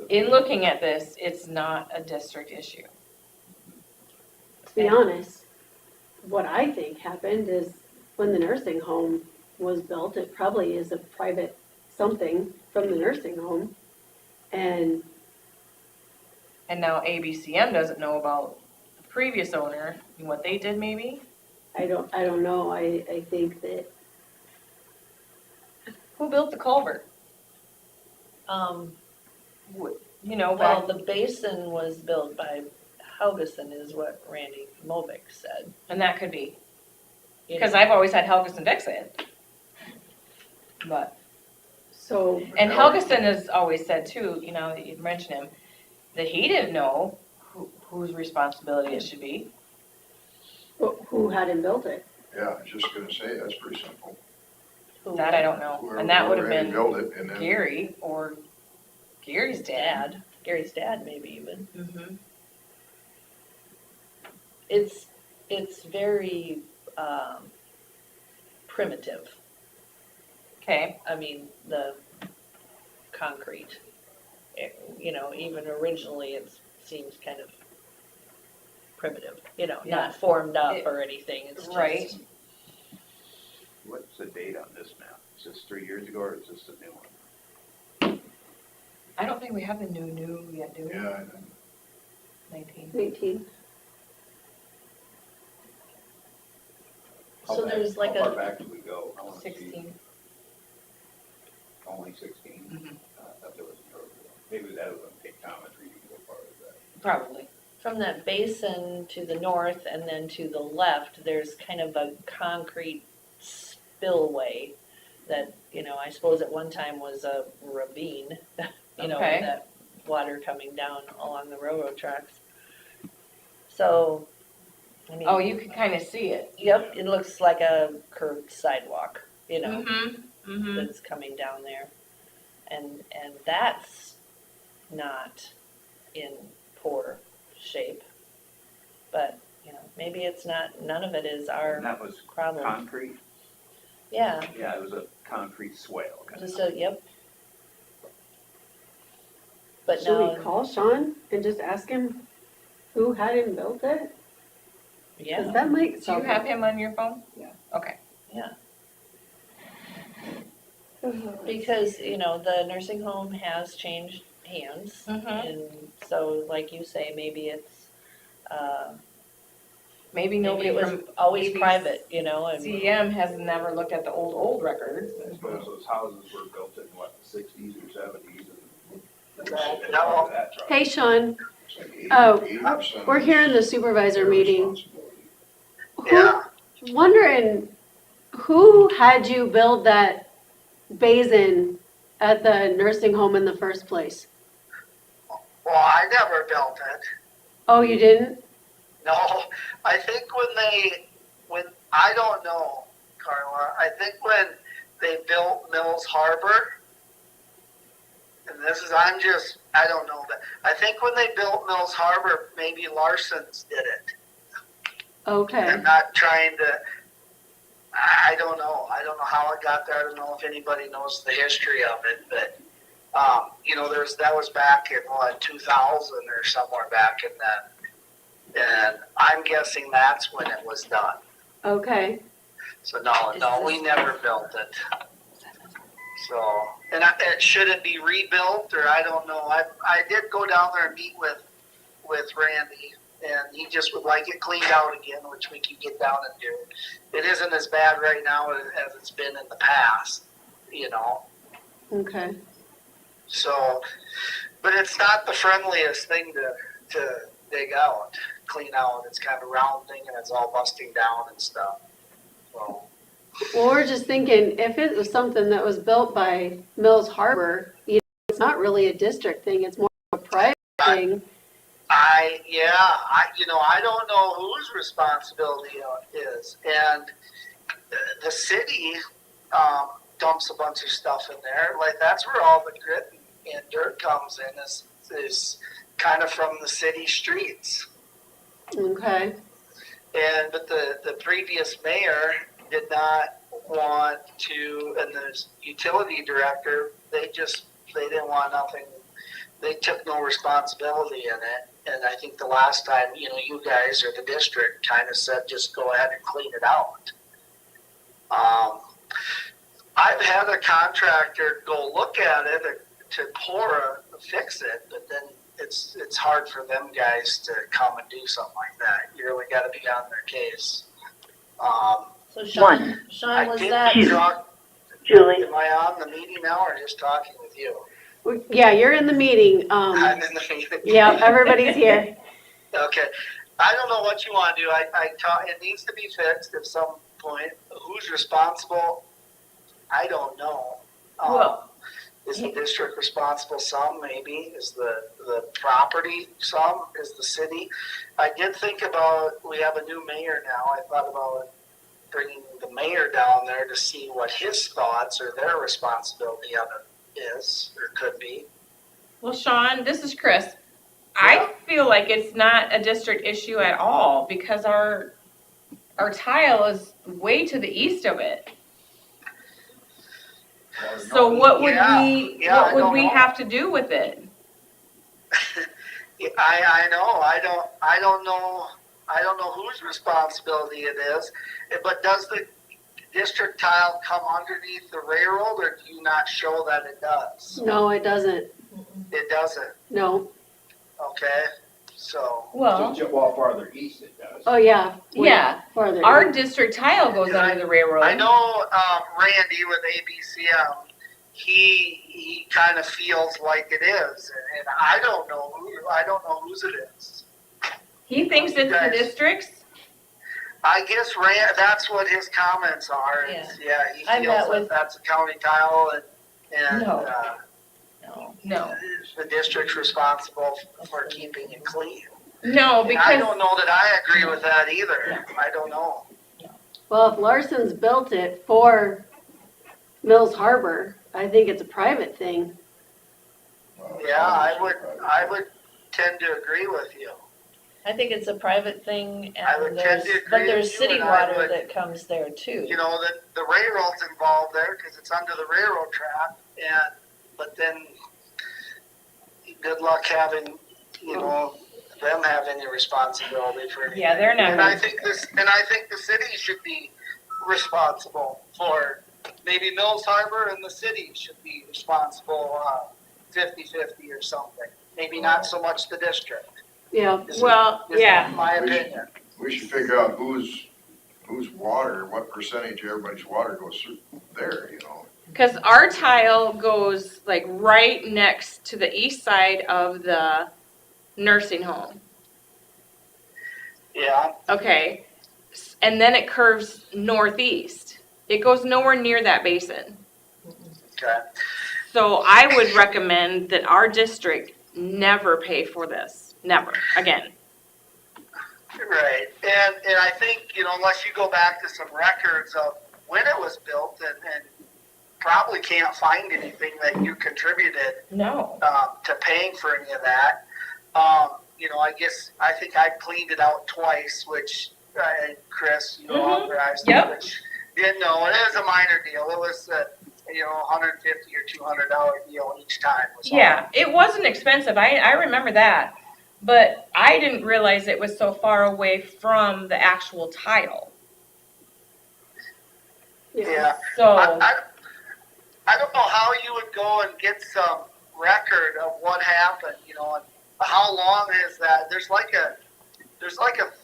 Speaker 7: in looking at this, it's not a district issue.
Speaker 6: To be honest, what I think happened is when the nursing home was built, it probably is a private something from the nursing home. And
Speaker 7: And now ABCM doesn't know about the previous owner and what they did maybe?
Speaker 6: I don't know, I think that,
Speaker 7: Who built the culvert? You know,
Speaker 1: Well,
Speaker 7: back,
Speaker 1: the basin was built by Haugesson is what Randy Movick said.
Speaker 7: and that could be,
Speaker 1: You
Speaker 7: because
Speaker 1: know,
Speaker 7: I've always had Helgeson Dixon. But,
Speaker 6: so,
Speaker 7: and Helgeson has always said too, you know, you mentioned him, that he didn't know whose responsibility it should be.
Speaker 6: who hadn't built it?
Speaker 5: Yeah, I was just gonna say, that's pretty simple.
Speaker 1: who-
Speaker 7: That I don't know,
Speaker 5: Whoever-
Speaker 7: and that would have
Speaker 5: whoever had
Speaker 7: been
Speaker 5: Built it, and then,
Speaker 7: Gary or Gary's dad.
Speaker 1: Dad, Gary's dad maybe even.
Speaker 7: Mm-hmm.
Speaker 1: It's very primitive.
Speaker 7: Okay,
Speaker 1: I mean, the concrete, you know, even originally it seems kind of primitive, you know,
Speaker 7: Yeah.
Speaker 1: not formed up
Speaker 7: It-
Speaker 1: or anything, it's just.
Speaker 7: right.
Speaker 2: What's the date on this map? Is this 3 years ago or is this a new one?
Speaker 7: I don't think we have the new yet, do we?
Speaker 5: yeah,
Speaker 7: 19.
Speaker 6: 19.
Speaker 2: How
Speaker 1: So
Speaker 2: back-
Speaker 1: there's like
Speaker 2: How far
Speaker 1: a,
Speaker 2: back do we go? I wanna see.
Speaker 7: 16.
Speaker 2: Only 16?
Speaker 7: Mhm.
Speaker 2: I thought there was more. Maybe that was a pictometry, you can go far as that.
Speaker 7: Probably.
Speaker 1: from that basin to the north and then to the left, there's kind of a concrete spillway that, you know, I suppose at one time was a ravine, you know,
Speaker 7: Okay.
Speaker 1: that water coming down along the railroad tracks. So, I mean.
Speaker 7: Oh, you can kind of see it.
Speaker 1: Yep, it looks like a curved sidewalk, you know,
Speaker 7: Mm-hmm, mm-hmm.
Speaker 1: that's coming down there. And that's not in poor shape. But, you know, maybe it's not, none of it is our
Speaker 2: And that was
Speaker 1: problem.
Speaker 2: concrete?
Speaker 1: Yeah,
Speaker 2: Yeah, it was a concrete swale. kind of.
Speaker 1: just a, yep. But
Speaker 6: Should we
Speaker 1: now,
Speaker 6: call Sean and just ask him who hadn't built it? Because
Speaker 1: yeah,
Speaker 6: that might
Speaker 7: Do you
Speaker 6: solve
Speaker 7: have him on your phone?
Speaker 3: Yeah.
Speaker 7: Okay.
Speaker 1: yeah.
Speaker 6: it.
Speaker 1: Because, you know, the nursing home has changed hands.
Speaker 7: Mhm.
Speaker 1: And so, like you say, maybe it's,
Speaker 7: Maybe
Speaker 1: maybe
Speaker 7: nobody
Speaker 1: it was
Speaker 7: from
Speaker 1: always
Speaker 7: maybe
Speaker 1: private, you know, and.
Speaker 7: CM has never looked at the old records.
Speaker 3: I suppose those houses were built in what, the sixties or seventies and.
Speaker 8: No.
Speaker 6: Hey, Sean,
Speaker 5: It's like 80
Speaker 6: Oh,
Speaker 5: 80%
Speaker 6: we're here in the
Speaker 5: is
Speaker 6: supervisor
Speaker 5: their
Speaker 6: meeting.
Speaker 5: responsibility.
Speaker 8: Yeah.
Speaker 6: Wondering, who had you build that basin at the nursing home in the first place?
Speaker 8: Well, I never built it.
Speaker 6: Oh, you didn't?
Speaker 8: No, I think when I don't know, Carla, I think when they built Mills Harbor, and I don't know that. I think when they built Mills Harbor, maybe Larson's did it.
Speaker 6: Okay,
Speaker 8: I'm not trying to, I don't know. I don't know how it got there. I don't know if anybody knows the history of it, but, that was back in, 2000 or somewhere back in that. And I'm guessing that's when it was done.
Speaker 6: okay.
Speaker 8: So no, we never built it. So, and should it be rebuilt or I don't know. I did go down there and meet with Randy, and he just would like it cleaned out again, which we could get down and do. It isn't as bad right now as it's been in the past,
Speaker 6: Okay.
Speaker 8: So, but it's not the friendliest thing to dig out, clean out. It's kind of a round thing and it's all busting down and stuff. So.
Speaker 6: Well, we're just thinking, if it was something that was built by Mills Harbor, it's not really a district thing, it's more of a private thing.
Speaker 8: I don't know whose responsibility it is, and the city dumps a bunch of stuff in there. Like that's where all the grit and dirt comes in is kind of from the city streets.
Speaker 6: Okay,
Speaker 8: But the previous mayor did not want to, and the utility director, they didn't want nothing. They took no responsibility in it. And I think the last time, you guys or the district kind of said, just go ahead and clean it out. I've had a contractor go look at it to fix it, but then it's hard for them guys to come and do something like that. You really got to be on their case.
Speaker 1: So Sean, was that,
Speaker 8: Julie, am I on the meeting now or just talking with you?
Speaker 6: yeah, you're in the meeting,
Speaker 8: I'm in the meeting.
Speaker 6: yeah, everybody's here.
Speaker 8: Okay. I don't know what you want to do. It needs to be fixed at some point. Who's responsible? I don't know.
Speaker 1: Well,
Speaker 8: Is the district responsible? Some, maybe. Is the property some? Is the city? I did think about, we have a new mayor now. I thought about bringing the mayor down there to see what his thoughts or their responsibility of it is or could be.
Speaker 7: Well, Sean, this is Chris. I feel like it's not a district issue at all because our tile is way to the east of it. So what would we have to do with it?
Speaker 8: I know. I don't know whose responsibility it is. But does the district tile come underneath the railroad, or do you not show that it does?
Speaker 6: No, it doesn't,
Speaker 8: It doesn't.
Speaker 6: no.
Speaker 8: Okay. So.
Speaker 7: Well,
Speaker 3: Just farther east it does.
Speaker 6: Oh, yeah. way
Speaker 7: yeah,
Speaker 6: Farther.
Speaker 7: our district tile goes under the railroad.
Speaker 8: I know Randy with ABCM. He kind of feels like it is, and I don't know whose it is.
Speaker 7: He thinks it's the district's.
Speaker 8: I guess that's what his comments are. He
Speaker 1: I met
Speaker 8: feels
Speaker 1: with-
Speaker 8: that's a county tile, and
Speaker 1: No.
Speaker 7: No,
Speaker 8: the district's responsible for keeping it clean.
Speaker 7: no,
Speaker 8: And I
Speaker 7: because
Speaker 8: don't know that I agree with that either. I don't know.
Speaker 6: Well, if Larson's built it for Mills Harbor, I think it's a private thing.
Speaker 5: Well,
Speaker 8: Yeah, I
Speaker 5: it's
Speaker 8: would tend to agree with you.
Speaker 1: I think it's a private thing,
Speaker 8: I would
Speaker 1: and
Speaker 8: tend to agree
Speaker 1: but
Speaker 8: with
Speaker 1: there's
Speaker 8: you,
Speaker 1: city
Speaker 8: and I
Speaker 1: water
Speaker 8: would-
Speaker 1: that comes there too.
Speaker 8: The railroad's involved there because it's under the railroad track, but then good luck having, them have any responsibility for anything.
Speaker 7: Yeah, they're not
Speaker 8: And I
Speaker 7: gonna-
Speaker 8: think the city should be responsible for, maybe Mills Harbor and the city should be responsible 50-50 or something. Maybe not so much the district.
Speaker 6: Yeah,
Speaker 8: is-
Speaker 7: Well,
Speaker 8: is
Speaker 7: yeah.
Speaker 8: My
Speaker 5: We should-
Speaker 8: opinion.
Speaker 5: We should figure out whose water, what percentage of everybody's water goes through there, you know?
Speaker 7: Because our tile goes like right next to the east side of the nursing home.
Speaker 8: Yeah,
Speaker 7: Okay. And then it curves northeast. It goes nowhere near that basin.
Speaker 8: okay.
Speaker 7: So I would recommend that our district never pay for this. Never. Again.
Speaker 8: Right, and I think, unless you go back to some records of when it was built and probably can't find anything that you contributed
Speaker 7: No.
Speaker 8: to paying for any of that. I think I cleaned it out twice, which, Chris,
Speaker 7: Mhm.
Speaker 8: authorized
Speaker 7: Yep.
Speaker 8: it, which didn't know, it is a minor deal. It was, $150 or $200 deal each time. Was all.
Speaker 7: Yeah, it wasn't expensive. I remember that. But I didn't realize it was so far away from the actual tile.
Speaker 8: Yeah.
Speaker 7: So,
Speaker 8: I don't know how you would go and get some record of what happened, and how long is that? There's like a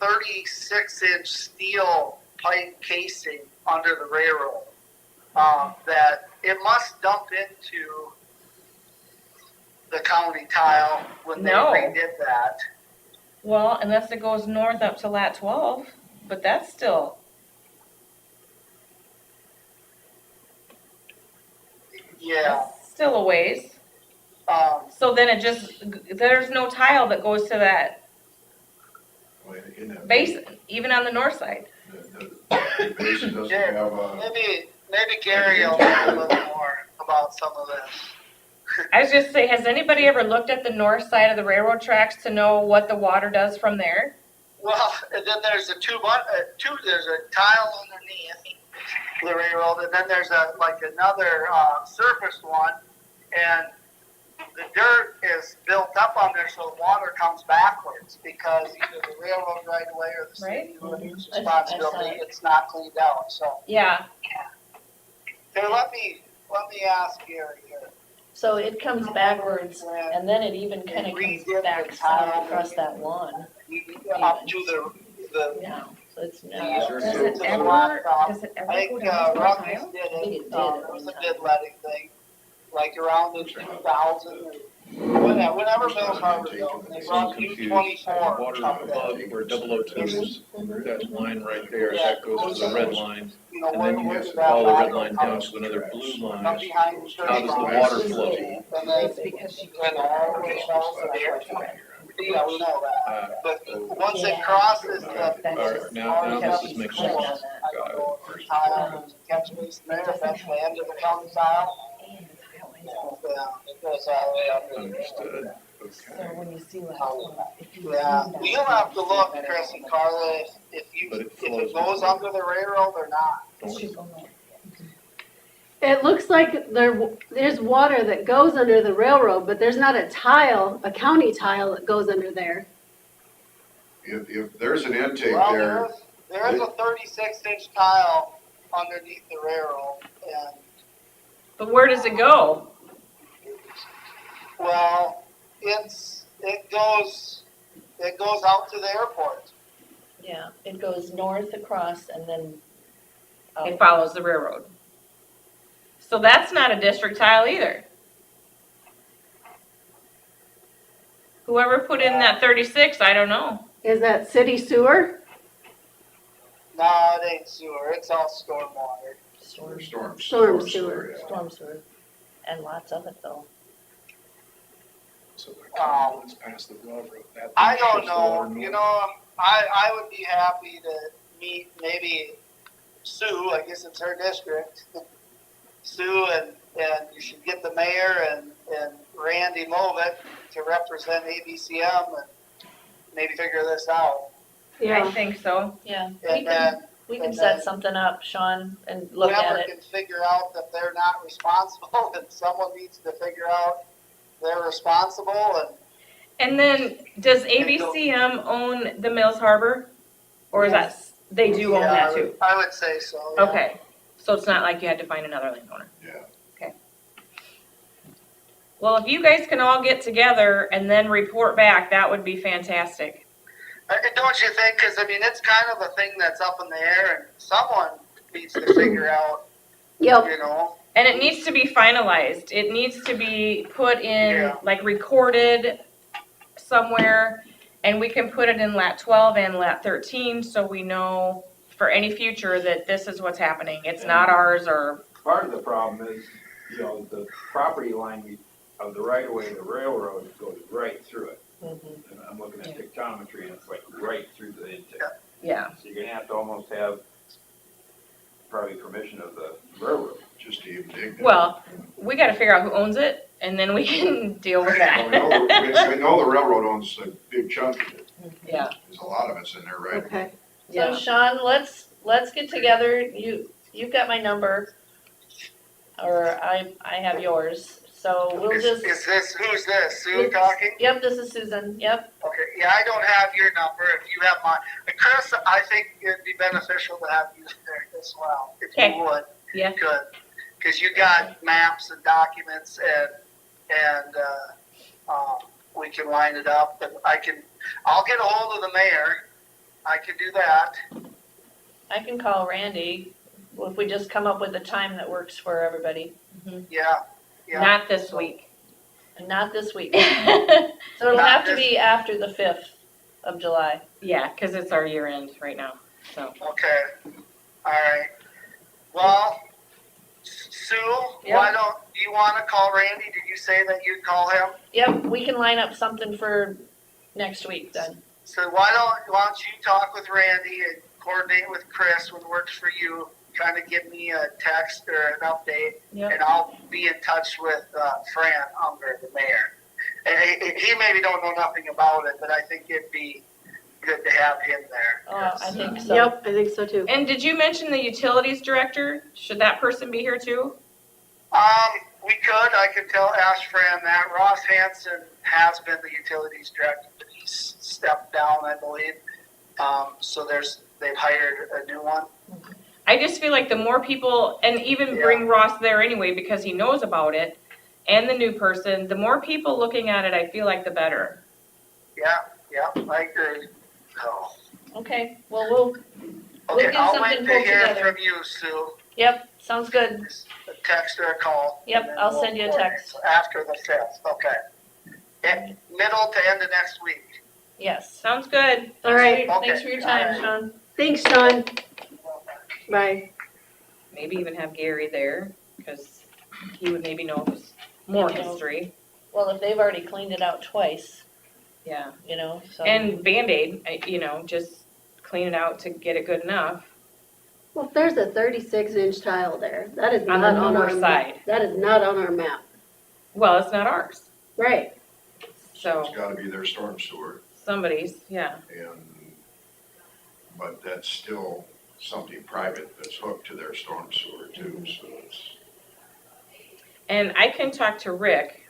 Speaker 8: 36-inch steel pipe casing under the railroad that it must dump into the county tile when they
Speaker 7: No.
Speaker 8: redid that.
Speaker 7: well, unless it goes north up to lat 12, but that's still,
Speaker 8: Yeah.
Speaker 7: still a ways. So then there's no tile that goes to that
Speaker 5: In that
Speaker 7: basin, even on the north side.
Speaker 5: The basin doesn't
Speaker 8: Yeah.
Speaker 5: have a,
Speaker 8: Maybe Gary will know a little more about some of this.
Speaker 7: I was just say, has anybody ever looked at the north side of the railroad tracks to know what the water does from there?
Speaker 8: Well, and then there's there's a tile underneath the railroad, and then there's another surface one, and the dirt is built up on there, so the water comes backwards because either the railroad right away or the city limits
Speaker 1: I saw
Speaker 8: responsibility,
Speaker 1: it.
Speaker 8: it's not cleaned out. So
Speaker 7: Yeah,
Speaker 8: here, let me ask Gary here.
Speaker 1: So it comes backwards, and then it even kind of comes back south across that lawn.
Speaker 8: Up to the
Speaker 1: Yeah, so it's
Speaker 8: Yeah.
Speaker 1: not.
Speaker 7: does
Speaker 8: It's
Speaker 7: it
Speaker 8: a
Speaker 7: ever,
Speaker 8: blacktop.
Speaker 7: does it ever
Speaker 8: I
Speaker 7: go
Speaker 8: think
Speaker 7: down to the
Speaker 8: Ruckus
Speaker 7: tile?
Speaker 8: did
Speaker 1: I think
Speaker 8: it.
Speaker 1: it did at
Speaker 8: It was
Speaker 1: one
Speaker 8: a
Speaker 1: time.
Speaker 8: bid letting thing, like around the 2000 whenever Mills Harbor built, they brought U-24
Speaker 9: Water
Speaker 8: up there.
Speaker 9: above where 002 is, that line right there, that goes to the red line. And then you have to follow the red line down to another blue
Speaker 8: Up
Speaker 9: line.
Speaker 8: behind the church.
Speaker 9: How does the water flow?
Speaker 8: And then
Speaker 7: It's because she
Speaker 8: went all the way down to there. Yeah, we know that. But once it
Speaker 1: Yeah.
Speaker 8: crosses the.
Speaker 9: Alright, now this is making sense.
Speaker 8: I don't know if there's tile, catch basin there, if that's the end of the county tile. Yeah, it goes all the way up.
Speaker 9: Understood,
Speaker 1: So
Speaker 9: okay.
Speaker 1: when you see that, if you
Speaker 8: Yeah,
Speaker 1: zoom back,
Speaker 8: you'll have to look, Chris and Carla, if
Speaker 9: But it
Speaker 8: it
Speaker 9: flows
Speaker 8: goes
Speaker 9: with-
Speaker 8: under the railroad or not.
Speaker 1: it should go north.
Speaker 6: it looks like there's water that goes under the railroad, but there's not a county tile that goes under there.
Speaker 5: if there's an intake
Speaker 8: Well,
Speaker 5: there,
Speaker 8: there is a 36-inch tile underneath the railroad, and,
Speaker 7: But where does it go?
Speaker 8: well, it goes out to the airport.
Speaker 1: Yeah, it goes north across and then. out.
Speaker 7: It follows the railroad. So that's not a district tile either. Whoever put in that 36, I don't know.
Speaker 6: Is that city sewer?
Speaker 8: No, it ain't sewer, it's all stormwater.
Speaker 1: Storm
Speaker 6: Storm sewer.
Speaker 5: yeah.
Speaker 1: storm sewer, and lots of it though.
Speaker 9: So the car runs past the railroad. That
Speaker 8: I don't
Speaker 9: pushes the water
Speaker 8: know,
Speaker 9: north.
Speaker 8: I would be happy to meet maybe Sue, I guess it's her district. Sue and you should get the mayor and Randy Lovett to represent ABCM and maybe figure this out.
Speaker 7: I
Speaker 6: Yeah,
Speaker 7: think so.
Speaker 1: Yeah,
Speaker 8: And then
Speaker 1: we can
Speaker 8: and
Speaker 1: set
Speaker 8: then-
Speaker 1: something up, Sean, and look at
Speaker 8: whoever
Speaker 1: it.
Speaker 8: can figure out that they're not responsible, and someone needs to figure out they're responsible and
Speaker 7: And then, does ABCM own the Mills Harbor? Or is that, they do own
Speaker 8: Yeah,
Speaker 7: that too?
Speaker 8: I would say so. Yeah.
Speaker 7: Okay, so it's not like you had to find another landowner?
Speaker 5: Yeah.
Speaker 7: Okay. Well, if you guys can all get together and then report back, that would be fantastic.
Speaker 8: And don't you think, because I mean, it's kind of a thing that's up in the air and someone needs to figure out,
Speaker 6: Yep,
Speaker 8: you know,
Speaker 7: And it needs to be finalized. It needs to be put in,
Speaker 8: Yeah.
Speaker 7: like recorded somewhere, and we can put it in lat 12 and lat 13 so we know for any future that this is what's happening. It's not ours or,
Speaker 2: Part of the problem is, the property line of the right of way of the railroad goes right through it.
Speaker 1: Mhm.
Speaker 2: And I'm looking at pictometry and it's like right through the intake.
Speaker 7: yeah.
Speaker 2: So you're gonna have to almost have probably permission of the railroad.
Speaker 5: Just to even dig.
Speaker 7: Well, we gotta figure out who owns it and then we can deal with
Speaker 5: Well,
Speaker 7: that.
Speaker 5: we know the railroad owns a big chunk of it.
Speaker 7: Yeah.
Speaker 5: There's a lot of it's in there, right?
Speaker 6: okay.
Speaker 1: So Sean, let's get together, you've got my number, or I have yours, so we'll
Speaker 8: is
Speaker 1: just,
Speaker 8: this, who's this, Sue
Speaker 1: It's-
Speaker 8: talking?
Speaker 1: yep, this is Susan, yep,
Speaker 8: Okay, yeah, I don't have your number, if you have mine. Chris, I think it'd be beneficial to have you there as well, if
Speaker 7: Okay.
Speaker 8: you would.
Speaker 7: Yeah.
Speaker 8: Good, because you got maps and documents and we can line it up, and I'll get a hold of the mayor, I can do that.
Speaker 1: I can call Randy, if we just come up with a time that works for everybody,
Speaker 8: Yeah, yeah.
Speaker 7: Not this week.
Speaker 1: and not this week.
Speaker 7: Yeah,
Speaker 1: So it'll
Speaker 8: Not
Speaker 1: have to
Speaker 8: this-
Speaker 1: be after the 5th of July.
Speaker 7: because it's our year end right now, so.
Speaker 8: Okay, all right. Well, Sue,
Speaker 1: Yep.
Speaker 8: why don't, do you want to call Randy? Did you say that you'd call him?
Speaker 1: Yep, we can line up something for next week then.
Speaker 8: So why don't you talk with Randy and coordinate with Chris when it works for you? Kind of give me a text or an update,
Speaker 1: Yep.
Speaker 8: and I'll be in touch with Fran Unger, the mayor. And he maybe don't know nothing about it, but I think it'd be good to have him there.
Speaker 1: Oh, I think so.
Speaker 6: Yep, I think so too.
Speaker 7: And did you mention the utilities director? Should that person be here too?
Speaker 8: We could. I could ask Fran that. Ross Hanson has been the utilities director, but he's stepped down, I believe. So they've hired a new one.
Speaker 7: I just feel like the more people, and even bring Ross there anyway because he knows about it, and the new person, the more people looking at it, I feel like the better.
Speaker 8: Yeah, I agree. So,
Speaker 1: Okay, well, we'll
Speaker 8: okay,
Speaker 1: get
Speaker 8: I'll
Speaker 1: something
Speaker 8: wait to
Speaker 1: pulled
Speaker 8: hear
Speaker 1: together.
Speaker 8: from you, Sue.
Speaker 1: Yep, sounds good.
Speaker 8: A text or a call.
Speaker 1: Yep,
Speaker 8: and then
Speaker 1: I'll
Speaker 8: we'll
Speaker 1: send you a
Speaker 8: coordinate.
Speaker 1: text.
Speaker 8: So after the 5th, okay. Middle to end of next week.
Speaker 1: Yes.
Speaker 7: Sounds good.
Speaker 6: All right,
Speaker 1: Thanks for your time,
Speaker 8: Okay.
Speaker 1: Sean.
Speaker 6: thanks, Sean. Bye.
Speaker 7: Maybe even have Gary there, because he would maybe know more history.
Speaker 1: Well, if they've already cleaned it out twice,
Speaker 7: Yeah.
Speaker 1: so.
Speaker 7: And Band-Aid, just clean it out to get it good enough.
Speaker 6: Well, if there's a 36-inch tile there, that is
Speaker 7: On
Speaker 6: not
Speaker 7: the
Speaker 6: on our
Speaker 7: north
Speaker 6: map.
Speaker 7: side.
Speaker 6: That is not on our map.
Speaker 7: Well, it's not ours,
Speaker 6: Right.
Speaker 7: so
Speaker 5: It's gotta be their storm sewer,
Speaker 7: somebody's, yeah.
Speaker 5: but that's still something private that's hooked to their storm sewer too, so it's.
Speaker 7: And I can talk to Rick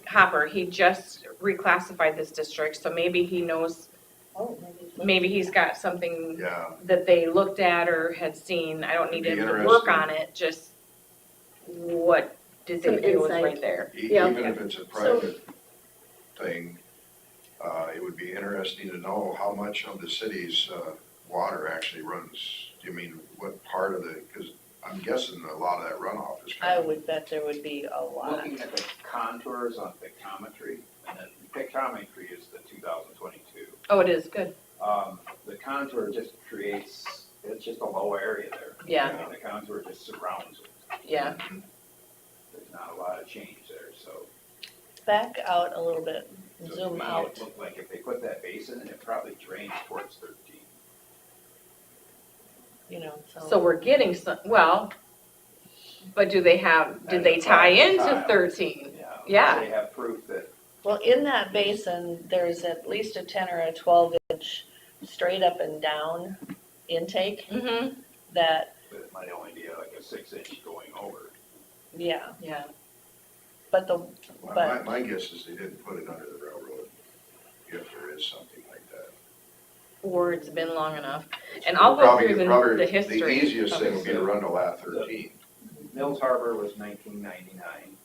Speaker 7: Hopper, he just reclassified this district, so maybe he knows,
Speaker 1: Oh,
Speaker 7: maybe he's got something
Speaker 5: Yeah,
Speaker 7: that they looked at or had seen. I don't need
Speaker 5: It'd
Speaker 7: him
Speaker 5: be
Speaker 7: to work
Speaker 5: interesting.
Speaker 7: on it, just what did they
Speaker 6: Some
Speaker 7: feel was
Speaker 6: insight.
Speaker 7: right there.
Speaker 6: Yeah.
Speaker 5: even if it's a private thing, it would be interesting to know how much of the city's, water actually runs. You mean, what part of the, because I'm guessing a lot of that runoff is
Speaker 1: I
Speaker 5: coming.
Speaker 1: would bet there would be a lot.
Speaker 2: Looking at the contours on pictometry, and then pictometry is the 2022.
Speaker 7: Oh, it is, good.
Speaker 2: The contour just creates, it's just a low area there.
Speaker 7: Yeah.
Speaker 2: And the contour just surrounds it.
Speaker 7: Yeah,
Speaker 2: There's not a lot of change there, so.
Speaker 1: Back out a little bit,
Speaker 2: So to
Speaker 1: zoom
Speaker 2: me,
Speaker 1: out.
Speaker 2: It looked like if they put that basin in, it probably drains towards 13.
Speaker 7: so we're getting some, well, but do they have, did
Speaker 2: And
Speaker 7: they
Speaker 2: it's
Speaker 7: tie
Speaker 2: private
Speaker 7: into
Speaker 2: tile.
Speaker 7: 13?
Speaker 2: Yeah.
Speaker 7: Yeah.
Speaker 2: They have proof that,
Speaker 1: Well, in that basin, there's at least a 10 or a 12-inch straight up and down intake
Speaker 7: Mm-hmm,
Speaker 1: that,
Speaker 2: that it might only be like a 6-inch going over.
Speaker 1: yeah,
Speaker 7: yeah.
Speaker 1: but
Speaker 5: My guess is they didn't put it under the railroad, if there is something like that.
Speaker 7: Or it's been long enough. And I'll go
Speaker 5: Probably-
Speaker 7: through the
Speaker 5: probably
Speaker 7: history.
Speaker 5: The easiest
Speaker 7: of
Speaker 5: thing
Speaker 7: it.
Speaker 5: would be to run to lat 13.
Speaker 2: Mills Harbor was 1999.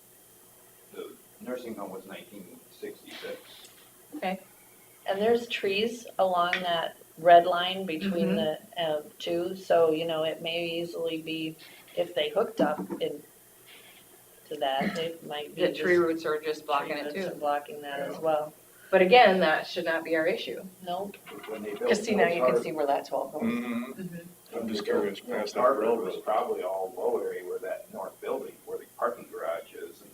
Speaker 2: The nursing home was 1966.
Speaker 7: Okay.
Speaker 1: And there's trees along that red line between the two, so, you know, it may easily be, if they hooked up in to that, it might be
Speaker 7: The
Speaker 1: just
Speaker 7: tree roots are just blocking
Speaker 1: tree
Speaker 7: it
Speaker 1: roots
Speaker 7: too.
Speaker 1: and blocking that as well.
Speaker 7: But again, that should not be our issue.
Speaker 1: Nope.
Speaker 2: When they built
Speaker 7: Because see, now you can
Speaker 2: North
Speaker 7: see where that 12 goes.
Speaker 9: Mm-hmm. I'm just curious, past that
Speaker 2: Harbor
Speaker 9: railroad.
Speaker 2: was probably all low area where that north building, where the parking garage is, and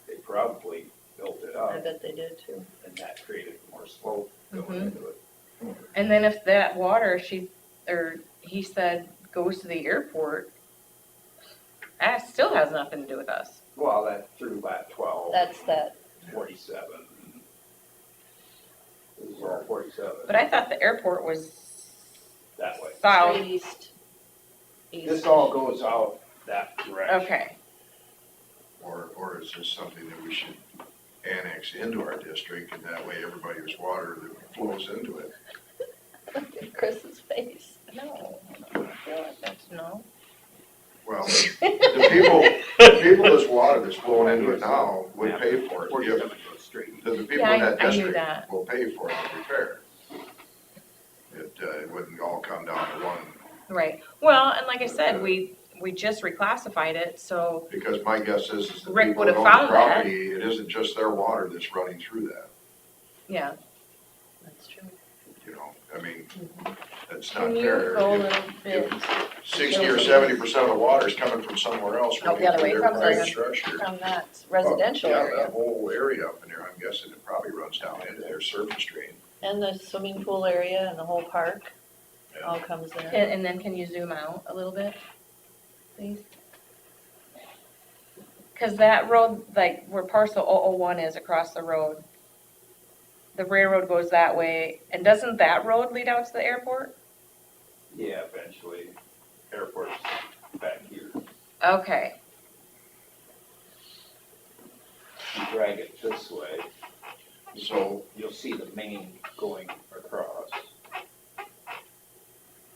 Speaker 2: they probably built it
Speaker 1: I
Speaker 2: up,
Speaker 1: bet they did too.
Speaker 2: and that created more slope going
Speaker 7: Mhm.
Speaker 2: into it.
Speaker 7: And then if that water, he said, goes to the airport, that still has nothing to do with us.
Speaker 2: Well, that through that 12,
Speaker 1: That's that,
Speaker 2: 47. It was all 47.
Speaker 7: But I thought the airport was
Speaker 2: That way.
Speaker 7: south.
Speaker 1: straight east.
Speaker 2: This all goes out that direction.
Speaker 7: Okay.
Speaker 5: Or is this something that we should annex into our district, and that way everybody's water that flows into it?
Speaker 1: Look at Chris's face.
Speaker 7: No, I feel like that's no.
Speaker 5: Well, the people that's water that's flowing into it now would pay for it.
Speaker 2: 47 goes straight.
Speaker 5: The people
Speaker 7: Yeah,
Speaker 5: in that
Speaker 7: I knew
Speaker 5: district
Speaker 7: that.
Speaker 5: will pay for it to repair. It wouldn't all come down to one,
Speaker 7: Right. Well, and like I said, we just reclassified it, so
Speaker 5: because my guess is the
Speaker 7: Rick
Speaker 5: people
Speaker 7: would
Speaker 5: that
Speaker 7: have
Speaker 5: own the
Speaker 7: found that.
Speaker 5: property, it isn't just their water that's running through that,
Speaker 7: yeah.
Speaker 1: That's true.
Speaker 5: you know, I mean, that's not
Speaker 7: Can you
Speaker 5: fair.
Speaker 7: go a
Speaker 5: If
Speaker 7: little bit
Speaker 5: 60 or 70% of the water is coming from somewhere else,
Speaker 7: No, the other way,
Speaker 5: their
Speaker 7: from
Speaker 5: private
Speaker 7: the-
Speaker 5: structure.
Speaker 1: From that residential
Speaker 5: Yeah,
Speaker 1: area.
Speaker 5: that whole area up in there, I'm guessing it probably runs down into their surface drain.
Speaker 1: And the swimming pool area and the whole park
Speaker 5: Yeah.
Speaker 1: all comes in.
Speaker 7: and then can you zoom out a little bit, please? Because that road, like where parcel 001 is across the road, the railroad goes that way, and doesn't that road lead out to the airport?
Speaker 2: Yeah, eventually. Airport's back here.
Speaker 7: Okay,
Speaker 2: You drag it this way,
Speaker 5: So,
Speaker 2: you'll see the main going across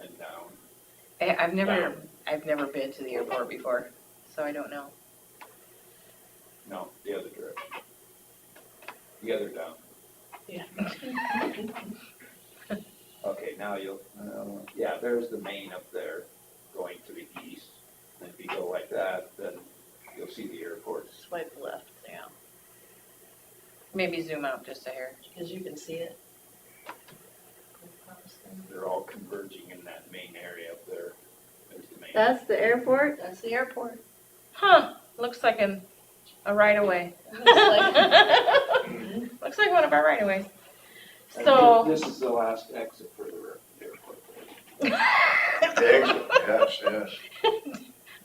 Speaker 2: and down.
Speaker 7: I've never been to the airport before, so I don't know.
Speaker 2: No, the other direction. The other down.
Speaker 1: Yeah.
Speaker 2: Okay, now you'll, yeah, there's the main up there going to the east. And if you go like that, then you'll see the airport.
Speaker 1: Swipe left, yeah,
Speaker 7: Maybe zoom out just a hair.
Speaker 1: because you can see it.
Speaker 2: They're all converging in that main area up there. There's the main.
Speaker 6: That's the airport?
Speaker 1: That's the airport.
Speaker 7: Huh, looks like a right-of-way.
Speaker 1: Looks like-
Speaker 7: Looks like one of our right-of-ways. So,
Speaker 2: This is the last exit for the airport.
Speaker 5: exit, yes.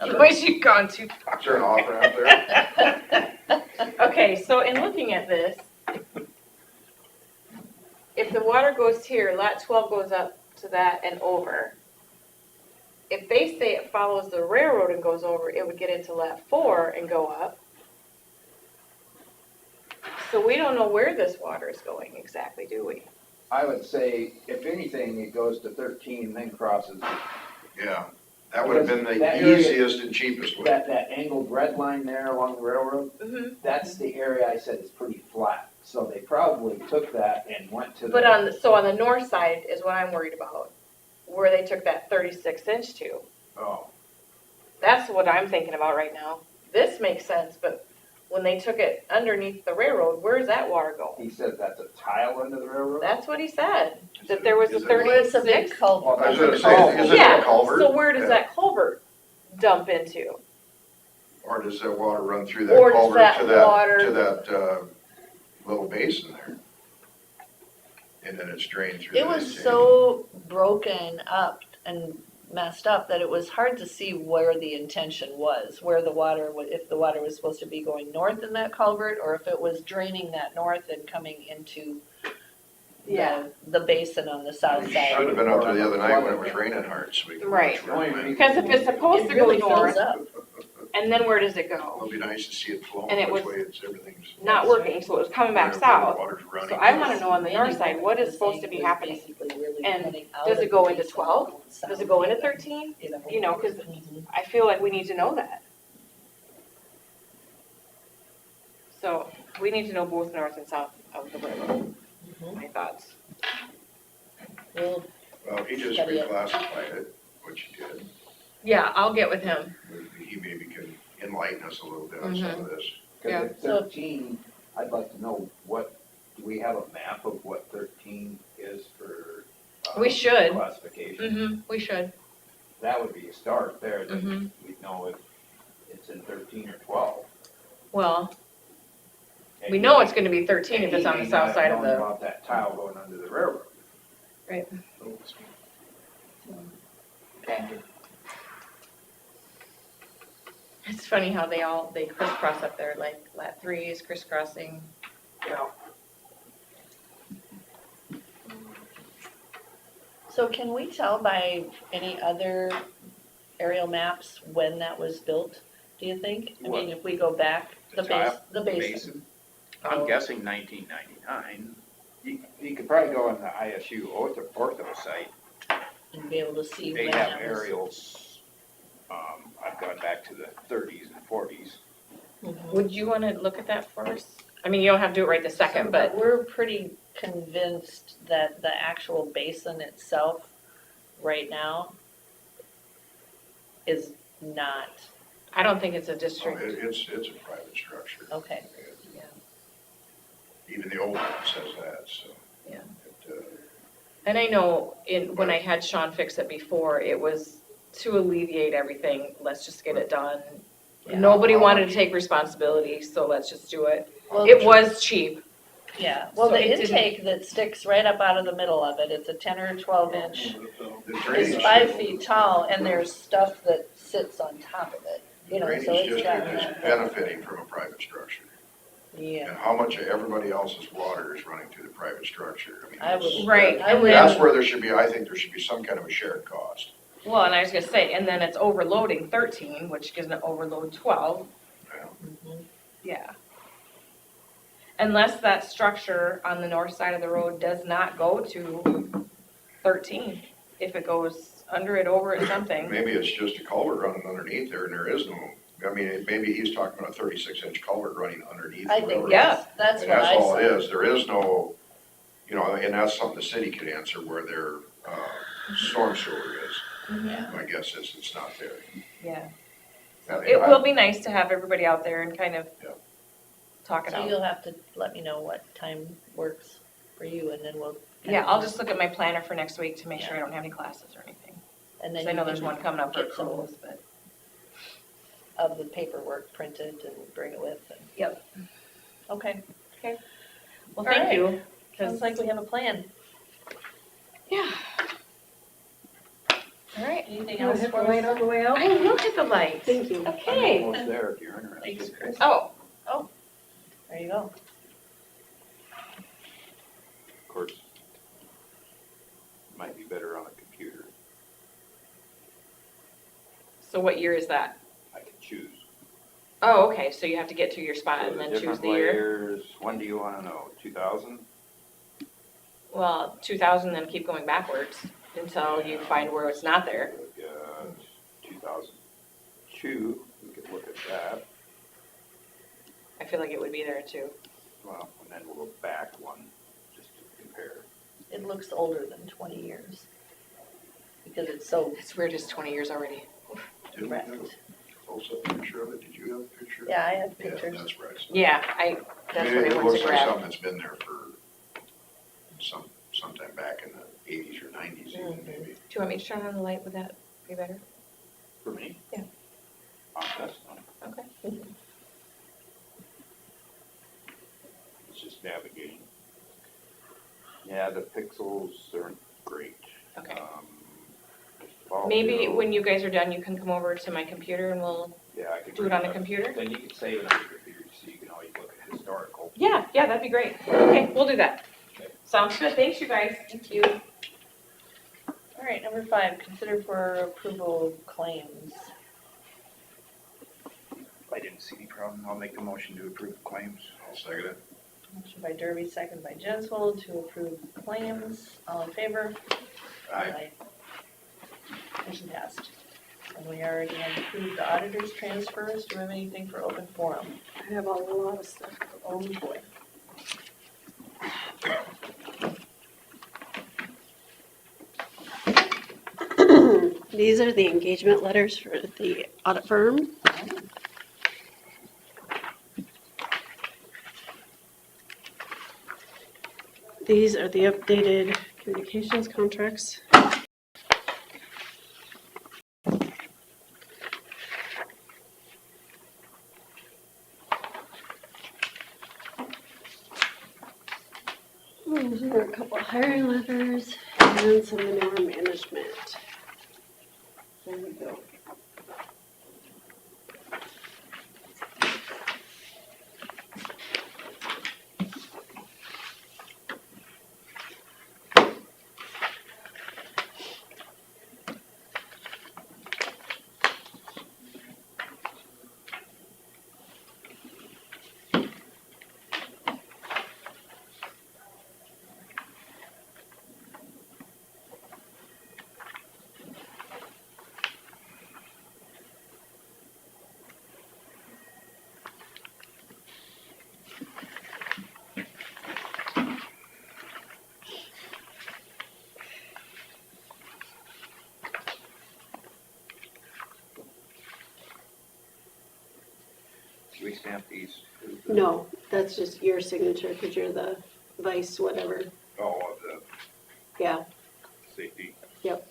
Speaker 7: otherwise you've gone too far.
Speaker 5: Is there an off ramp there?
Speaker 7: Okay, so in looking at this, if the water goes here, lot 12 goes up to that and over. If they say it follows the railroad and goes over, it would get into lot 4 and go up. So we don't know where this water is going exactly, do we?
Speaker 3: I would say, if anything, it goes to 13 and then crosses.
Speaker 5: Yeah, that would have been the
Speaker 3: That area-
Speaker 5: easiest and cheapest way.
Speaker 3: That angled red line there along the railroad,
Speaker 7: Mm-hmm.
Speaker 3: that's the area I said is pretty flat. So they probably took that and went to the.
Speaker 7: But on the north side is what I'm worried about, where they took that 36-inch to.
Speaker 3: Oh,
Speaker 7: That's what I'm thinking about right now. This makes sense, but when they took it underneath the railroad, where's that water going?
Speaker 3: he said that's a tile under the railroad?
Speaker 7: That's what he said, that there was a
Speaker 5: Is it-
Speaker 1: Well, it's a big
Speaker 7: 36.
Speaker 1: culvert.
Speaker 5: I was gonna say, is it a
Speaker 7: Yeah,
Speaker 5: culvert?
Speaker 7: so where does
Speaker 5: Yeah.
Speaker 7: that culvert dump into?
Speaker 5: Or does that water run through that
Speaker 7: Or does
Speaker 5: culvert
Speaker 7: that
Speaker 5: to that,
Speaker 7: water-
Speaker 5: to that, little basin there? And then it's drained through.
Speaker 1: It
Speaker 5: the
Speaker 1: was
Speaker 5: basin.
Speaker 1: so broken up and messed up that it was hard to see where the intention was, where the water, if the water was supposed to be going north in that culvert, or if it was draining that north and coming into
Speaker 7: Yeah.
Speaker 1: the basin on the south
Speaker 5: We
Speaker 1: side.
Speaker 5: should have been up there the other night when it was raining hard, so we could
Speaker 7: Right.
Speaker 5: watch where it went.
Speaker 7: Because if it's supposed
Speaker 1: It
Speaker 7: to go
Speaker 1: really fills
Speaker 7: north,
Speaker 1: up.
Speaker 7: and then where does it go?
Speaker 5: It'll be nice to see it flow,
Speaker 7: And it
Speaker 5: which
Speaker 7: was
Speaker 5: way it's, everything's.
Speaker 7: Not working, so it was coming back
Speaker 5: where the
Speaker 7: south.
Speaker 5: water's running.
Speaker 7: So I wanna know on the north side, what is supposed to be happening? And does it go into 12? Does it go into 13? You know, 'cause I feel like we need to know that. So, we need to know both north and south of the river,
Speaker 1: Mhm.
Speaker 7: my thoughts.
Speaker 1: Well,
Speaker 5: Well, he just
Speaker 1: Study it.
Speaker 5: reclassified it, which he did.
Speaker 7: Yeah, I'll get with him.
Speaker 5: He maybe can enlighten us a little bit on some of this.
Speaker 7: Yeah.
Speaker 2: Cause at 13, I'd like to know do we have a map of what 13 is for?
Speaker 7: We should.
Speaker 2: Classification?
Speaker 7: Mm-hmm, we should.
Speaker 2: That would be a start there,
Speaker 7: Mhm.
Speaker 2: then we'd know if it's in 13 or 12.
Speaker 7: Well,
Speaker 2: And
Speaker 7: we
Speaker 2: he
Speaker 7: know
Speaker 2: may-
Speaker 7: it's gonna be 13 if
Speaker 2: and
Speaker 7: it's
Speaker 2: he
Speaker 7: on the
Speaker 2: may
Speaker 7: south
Speaker 2: not
Speaker 7: side
Speaker 2: have
Speaker 7: of
Speaker 2: known
Speaker 7: the,
Speaker 2: about that tile going under the railroad.
Speaker 7: right. It's funny how they crisscross up there, like lat 3 is crisscrossing.
Speaker 8: Yeah.
Speaker 1: so can we tell by any other aerial maps when that was built, do you think? I mean, if we go back, the basin.
Speaker 2: I'm
Speaker 1: Oh.
Speaker 2: guessing 1999. You could probably go on the ISU ortho site.
Speaker 1: And be able to see
Speaker 2: They
Speaker 1: when
Speaker 2: have
Speaker 1: that was.
Speaker 2: aerials. I've gone back to the 30s and 40s.
Speaker 1: Mhm.
Speaker 7: Would you wanna look at that for us? I mean, you don't have to do it right this second, but,
Speaker 1: We're pretty convinced that the actual basin itself right now is not,
Speaker 7: I don't think it's a
Speaker 5: Oh,
Speaker 7: district.
Speaker 5: it's a private structure.
Speaker 1: okay.
Speaker 7: Yeah.
Speaker 5: Even the old one says that, so.
Speaker 7: Yeah.
Speaker 5: It,
Speaker 7: And I know when I had Sean fix it before, it was to alleviate everything, let's just get it done.
Speaker 1: Yeah.
Speaker 7: Nobody
Speaker 5: How
Speaker 7: wanted to
Speaker 5: much?
Speaker 7: take responsibility, so let's just do it.
Speaker 1: Well,
Speaker 7: It was cheap.
Speaker 1: Yeah, well,
Speaker 7: So
Speaker 1: the
Speaker 7: it didn't-
Speaker 1: intake that sticks right up out of the middle of it, it's a 10 or 12 inch,
Speaker 5: The
Speaker 1: is
Speaker 5: drainage
Speaker 1: 5 feet tall, and there's stuff that sits on top of it, you know, so
Speaker 5: Drainage
Speaker 1: it's got.
Speaker 5: district is benefiting from a private structure.
Speaker 1: Yeah,
Speaker 5: And how much of everybody else's water is running through the private structure? I mean,
Speaker 1: I would.
Speaker 5: that's-
Speaker 7: Right,
Speaker 1: I
Speaker 7: and
Speaker 1: would-
Speaker 5: That's where there should be, I think there should be some kind of a shared cost.
Speaker 7: Well, and I was gonna say, and then it's overloading 13, which is gonna overload 12.
Speaker 1: Mhm.
Speaker 7: Yeah. Unless that structure on the north side of the road does not go to 13. If it goes under it, over it, something.
Speaker 5: Maybe it's just a culvert running underneath there and there is no, I mean, maybe he's talking about a 36-inch culvert running underneath the
Speaker 1: I
Speaker 5: railroad.
Speaker 1: think
Speaker 7: Yeah.
Speaker 1: that's
Speaker 5: And
Speaker 1: what
Speaker 5: that's
Speaker 1: I
Speaker 5: all it
Speaker 1: said.
Speaker 5: is. There is no, you know, and that's something the city could answer where their storm sewer is.
Speaker 1: Yeah.
Speaker 5: My guess is it's not there.
Speaker 7: Yeah.
Speaker 5: I mean,
Speaker 7: It will be nice to have everybody out there and kind of
Speaker 5: Yeah.
Speaker 7: talk it
Speaker 1: So
Speaker 7: out.
Speaker 1: you'll have to let me know what time works for you, and then we'll.
Speaker 7: Yeah, I'll just look at my planner for next week to make sure I don't have any classes or anything.
Speaker 1: And
Speaker 7: 'Cause
Speaker 1: then
Speaker 7: I know
Speaker 1: you
Speaker 7: there's
Speaker 1: can
Speaker 7: one coming up for
Speaker 1: get some
Speaker 7: approvals, but.
Speaker 1: of the paperwork printed and bring it with. And-
Speaker 7: Yep.
Speaker 1: Okay,
Speaker 7: Well,
Speaker 1: All
Speaker 7: thank
Speaker 1: right.
Speaker 7: you.
Speaker 1: sounds like we have a plan.
Speaker 7: Yeah. All right.
Speaker 1: Anything
Speaker 6: You wanna
Speaker 1: else
Speaker 6: hit
Speaker 1: for
Speaker 6: the light
Speaker 1: us?
Speaker 6: on the way out?
Speaker 7: I will hit the light.
Speaker 6: Thank you.
Speaker 2: I'm
Speaker 7: Okay.
Speaker 2: almost there if you're interested.
Speaker 1: Thanks, Chris.
Speaker 7: Oh,
Speaker 1: There you go.
Speaker 2: Of course, might be better on a computer.
Speaker 7: so what year is that?
Speaker 2: I can choose.
Speaker 7: Oh, okay, so you have to get to your spot
Speaker 2: So
Speaker 7: and
Speaker 2: the
Speaker 7: then choose
Speaker 2: different
Speaker 7: the year?
Speaker 2: layers, when do you wanna know? 2000?
Speaker 7: Well, 2000, then keep going backwards until you find where it's not there.
Speaker 2: We've got 2002, we could look at that.
Speaker 7: I feel like it would be there too.
Speaker 2: Well, and then we'll go back one, just to compare.
Speaker 1: It looks older than 20 years. Because it's so
Speaker 7: It's weird, it's 20 years already.
Speaker 5: Did we have a
Speaker 1: wrecked.
Speaker 5: close-up picture of it? Did you have a picture?
Speaker 1: Yeah, I have
Speaker 5: Yeah,
Speaker 1: pictures.
Speaker 5: that's right.
Speaker 7: Yeah, that's
Speaker 5: I mean,
Speaker 7: what I
Speaker 5: it
Speaker 7: went
Speaker 5: looks
Speaker 7: to
Speaker 5: like
Speaker 7: grab.
Speaker 5: something that's been there for sometime back in the 80s or 90s even,
Speaker 1: Mhm.
Speaker 5: maybe.
Speaker 7: Do you want me to turn on the light? Would that be better?
Speaker 2: For me?
Speaker 7: Yeah.
Speaker 2: That's fine.
Speaker 7: Okay.
Speaker 2: It's just navigating. Yeah, the pixels aren't great.
Speaker 7: Okay.
Speaker 2: Just follow
Speaker 7: Maybe
Speaker 2: through.
Speaker 7: when you guys are done, you can come over to my computer and we'll
Speaker 2: Yeah, I could.
Speaker 7: do it
Speaker 2: bring
Speaker 7: on the
Speaker 2: up-
Speaker 7: computer?
Speaker 2: Then you can save it on your computer, so you can always look at historical.
Speaker 7: Yeah, that'd be great. Okay, we'll do that.
Speaker 2: Okay.
Speaker 7: Sounds good. Thanks, you guys.
Speaker 1: Thank you. All right, number 5, consider for approval of claims.
Speaker 2: I didn't see any problem. I'll make a motion to approve claims.
Speaker 5: I'll second it.
Speaker 1: Motion by Derby, second by Jensvold to approve claims. All in favor?
Speaker 5: Aye.
Speaker 1: Motion passed. And we already have approved the auditor's transfers. Do we have anything for open forum?
Speaker 6: I have a lot of stuff.
Speaker 1: Oh boy.
Speaker 6: These are the engagement letters for the audit firm. These are the updated communications contracts. These are a couple of hiring letters and some manure management. There we go.
Speaker 3: Do we stamp these?
Speaker 6: No, that's just your signature because you're the vice whatever.
Speaker 3: Oh, of the
Speaker 6: Yeah,
Speaker 3: safety.
Speaker 6: yep.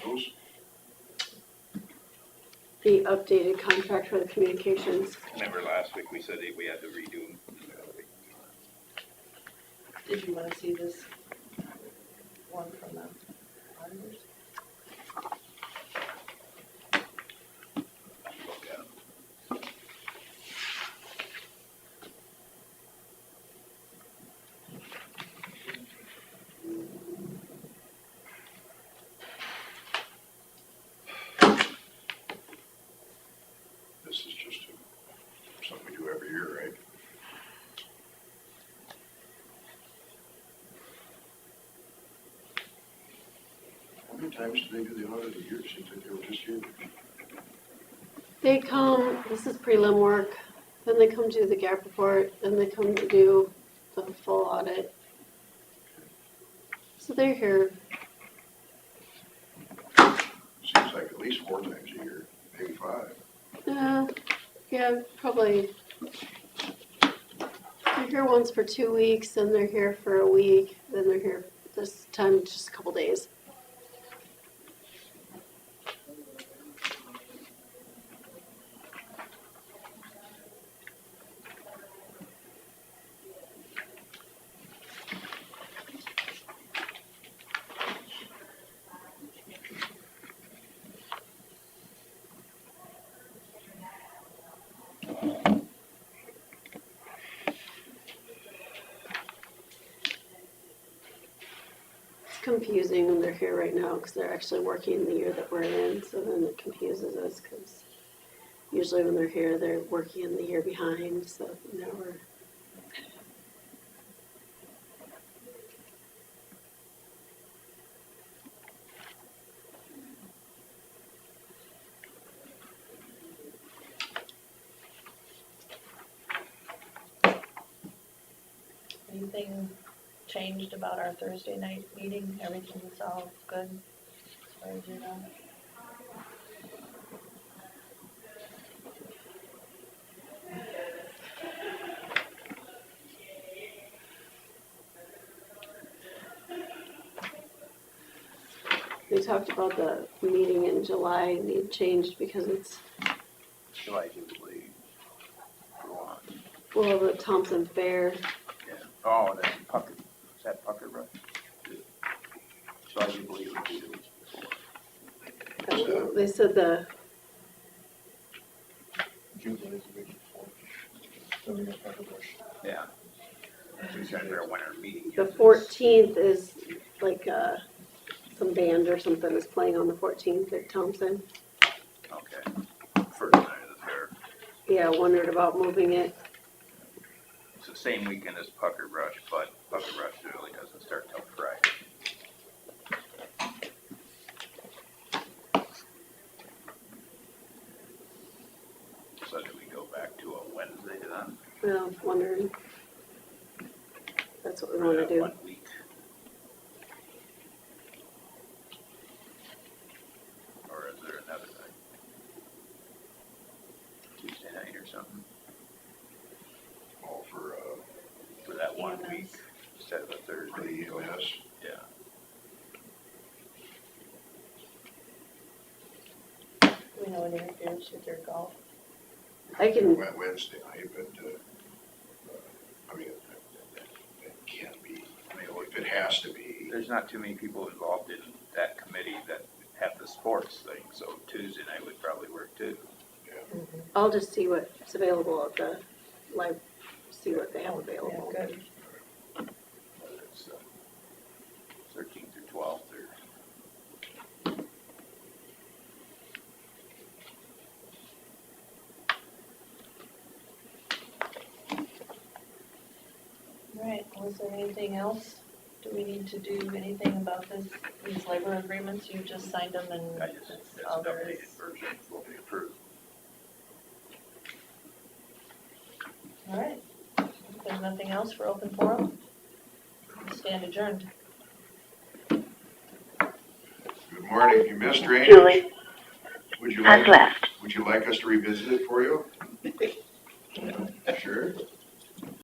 Speaker 5: Those,
Speaker 6: The updated contract for the communications.
Speaker 3: Remember last week we said we had to redo them?
Speaker 1: Did you want to see this one from the auditors?
Speaker 5: this is just something we do every year, right? How many times do they do the audit a year? Seems like they were just here.
Speaker 6: They come, this is prelim work, then they come do the gap report, then they come to do the full audit. So they're here,
Speaker 5: Seems like at least 4 times a year, maybe 5.
Speaker 6: yeah, probably. They're here once for 2 weeks, then they're here for a week, then they're here this time just a couple days. It's confusing when they're here right now because they're actually working the year that we're in, so then it confuses us because usually when they're here, they're working in the year behind, so now we're.
Speaker 1: Anything changed about our Thursday night meeting? Everything's all good as far as you know?
Speaker 6: We talked about the meeting in July need changed because it's,
Speaker 3: July Jubilee. Go on.
Speaker 6: well, the Thompson Fair.
Speaker 3: Yeah. Oh, that's Pucker. Is that Pucker Run? July Jubilee would be the week before.
Speaker 6: They said the
Speaker 9: Tuesday is the week before. So we got Pepper Bush.
Speaker 2: Yeah. So he's gonna do a winter meeting.
Speaker 6: The 14th is like, some band or something is playing on the 14th at Thompson.
Speaker 2: Okay. First night of the fair.
Speaker 6: Yeah, wondered about moving it.
Speaker 2: It's the same weekend as Pucker Brush, but Pucker Brush really doesn't start till Friday. So do we go back to a Wednesday then?
Speaker 6: Well, wondering. That's what we
Speaker 2: For
Speaker 6: wanna
Speaker 2: that
Speaker 6: do.
Speaker 2: 1 week? Or is there another night? Tuesday night or something,
Speaker 5: All
Speaker 2: for that 1
Speaker 1: EMS.
Speaker 2: week instead of a
Speaker 5: for
Speaker 2: Thursday?
Speaker 5: the EMS.
Speaker 2: Yeah.
Speaker 1: Do we know what interferes with your golf?
Speaker 6: I can,
Speaker 5: Wednesday night, but, I mean, it can't be, I mean, if it has to be,
Speaker 2: There's not too many people involved in that committee that have the sports thing, so Tuesday night would probably work too.
Speaker 6: I'll just see what's available at the live, see what they have
Speaker 1: Yeah,
Speaker 6: available.
Speaker 1: good.
Speaker 2: Whether it's 13th or 12th or.
Speaker 1: All right, was there anything else? Do we need to do anything about these labor agreements? You just signed them and
Speaker 2: I just,
Speaker 1: that's
Speaker 2: that's
Speaker 1: all
Speaker 2: an
Speaker 1: there is?
Speaker 2: updated version will be approved.
Speaker 1: All right, if there's nothing else for open forum, stand adjourned.
Speaker 5: good morning, you missed drainage.
Speaker 10: Julie
Speaker 5: Would you
Speaker 10: has
Speaker 5: like,
Speaker 10: left.
Speaker 5: would you like us to revisit it for you? Sure.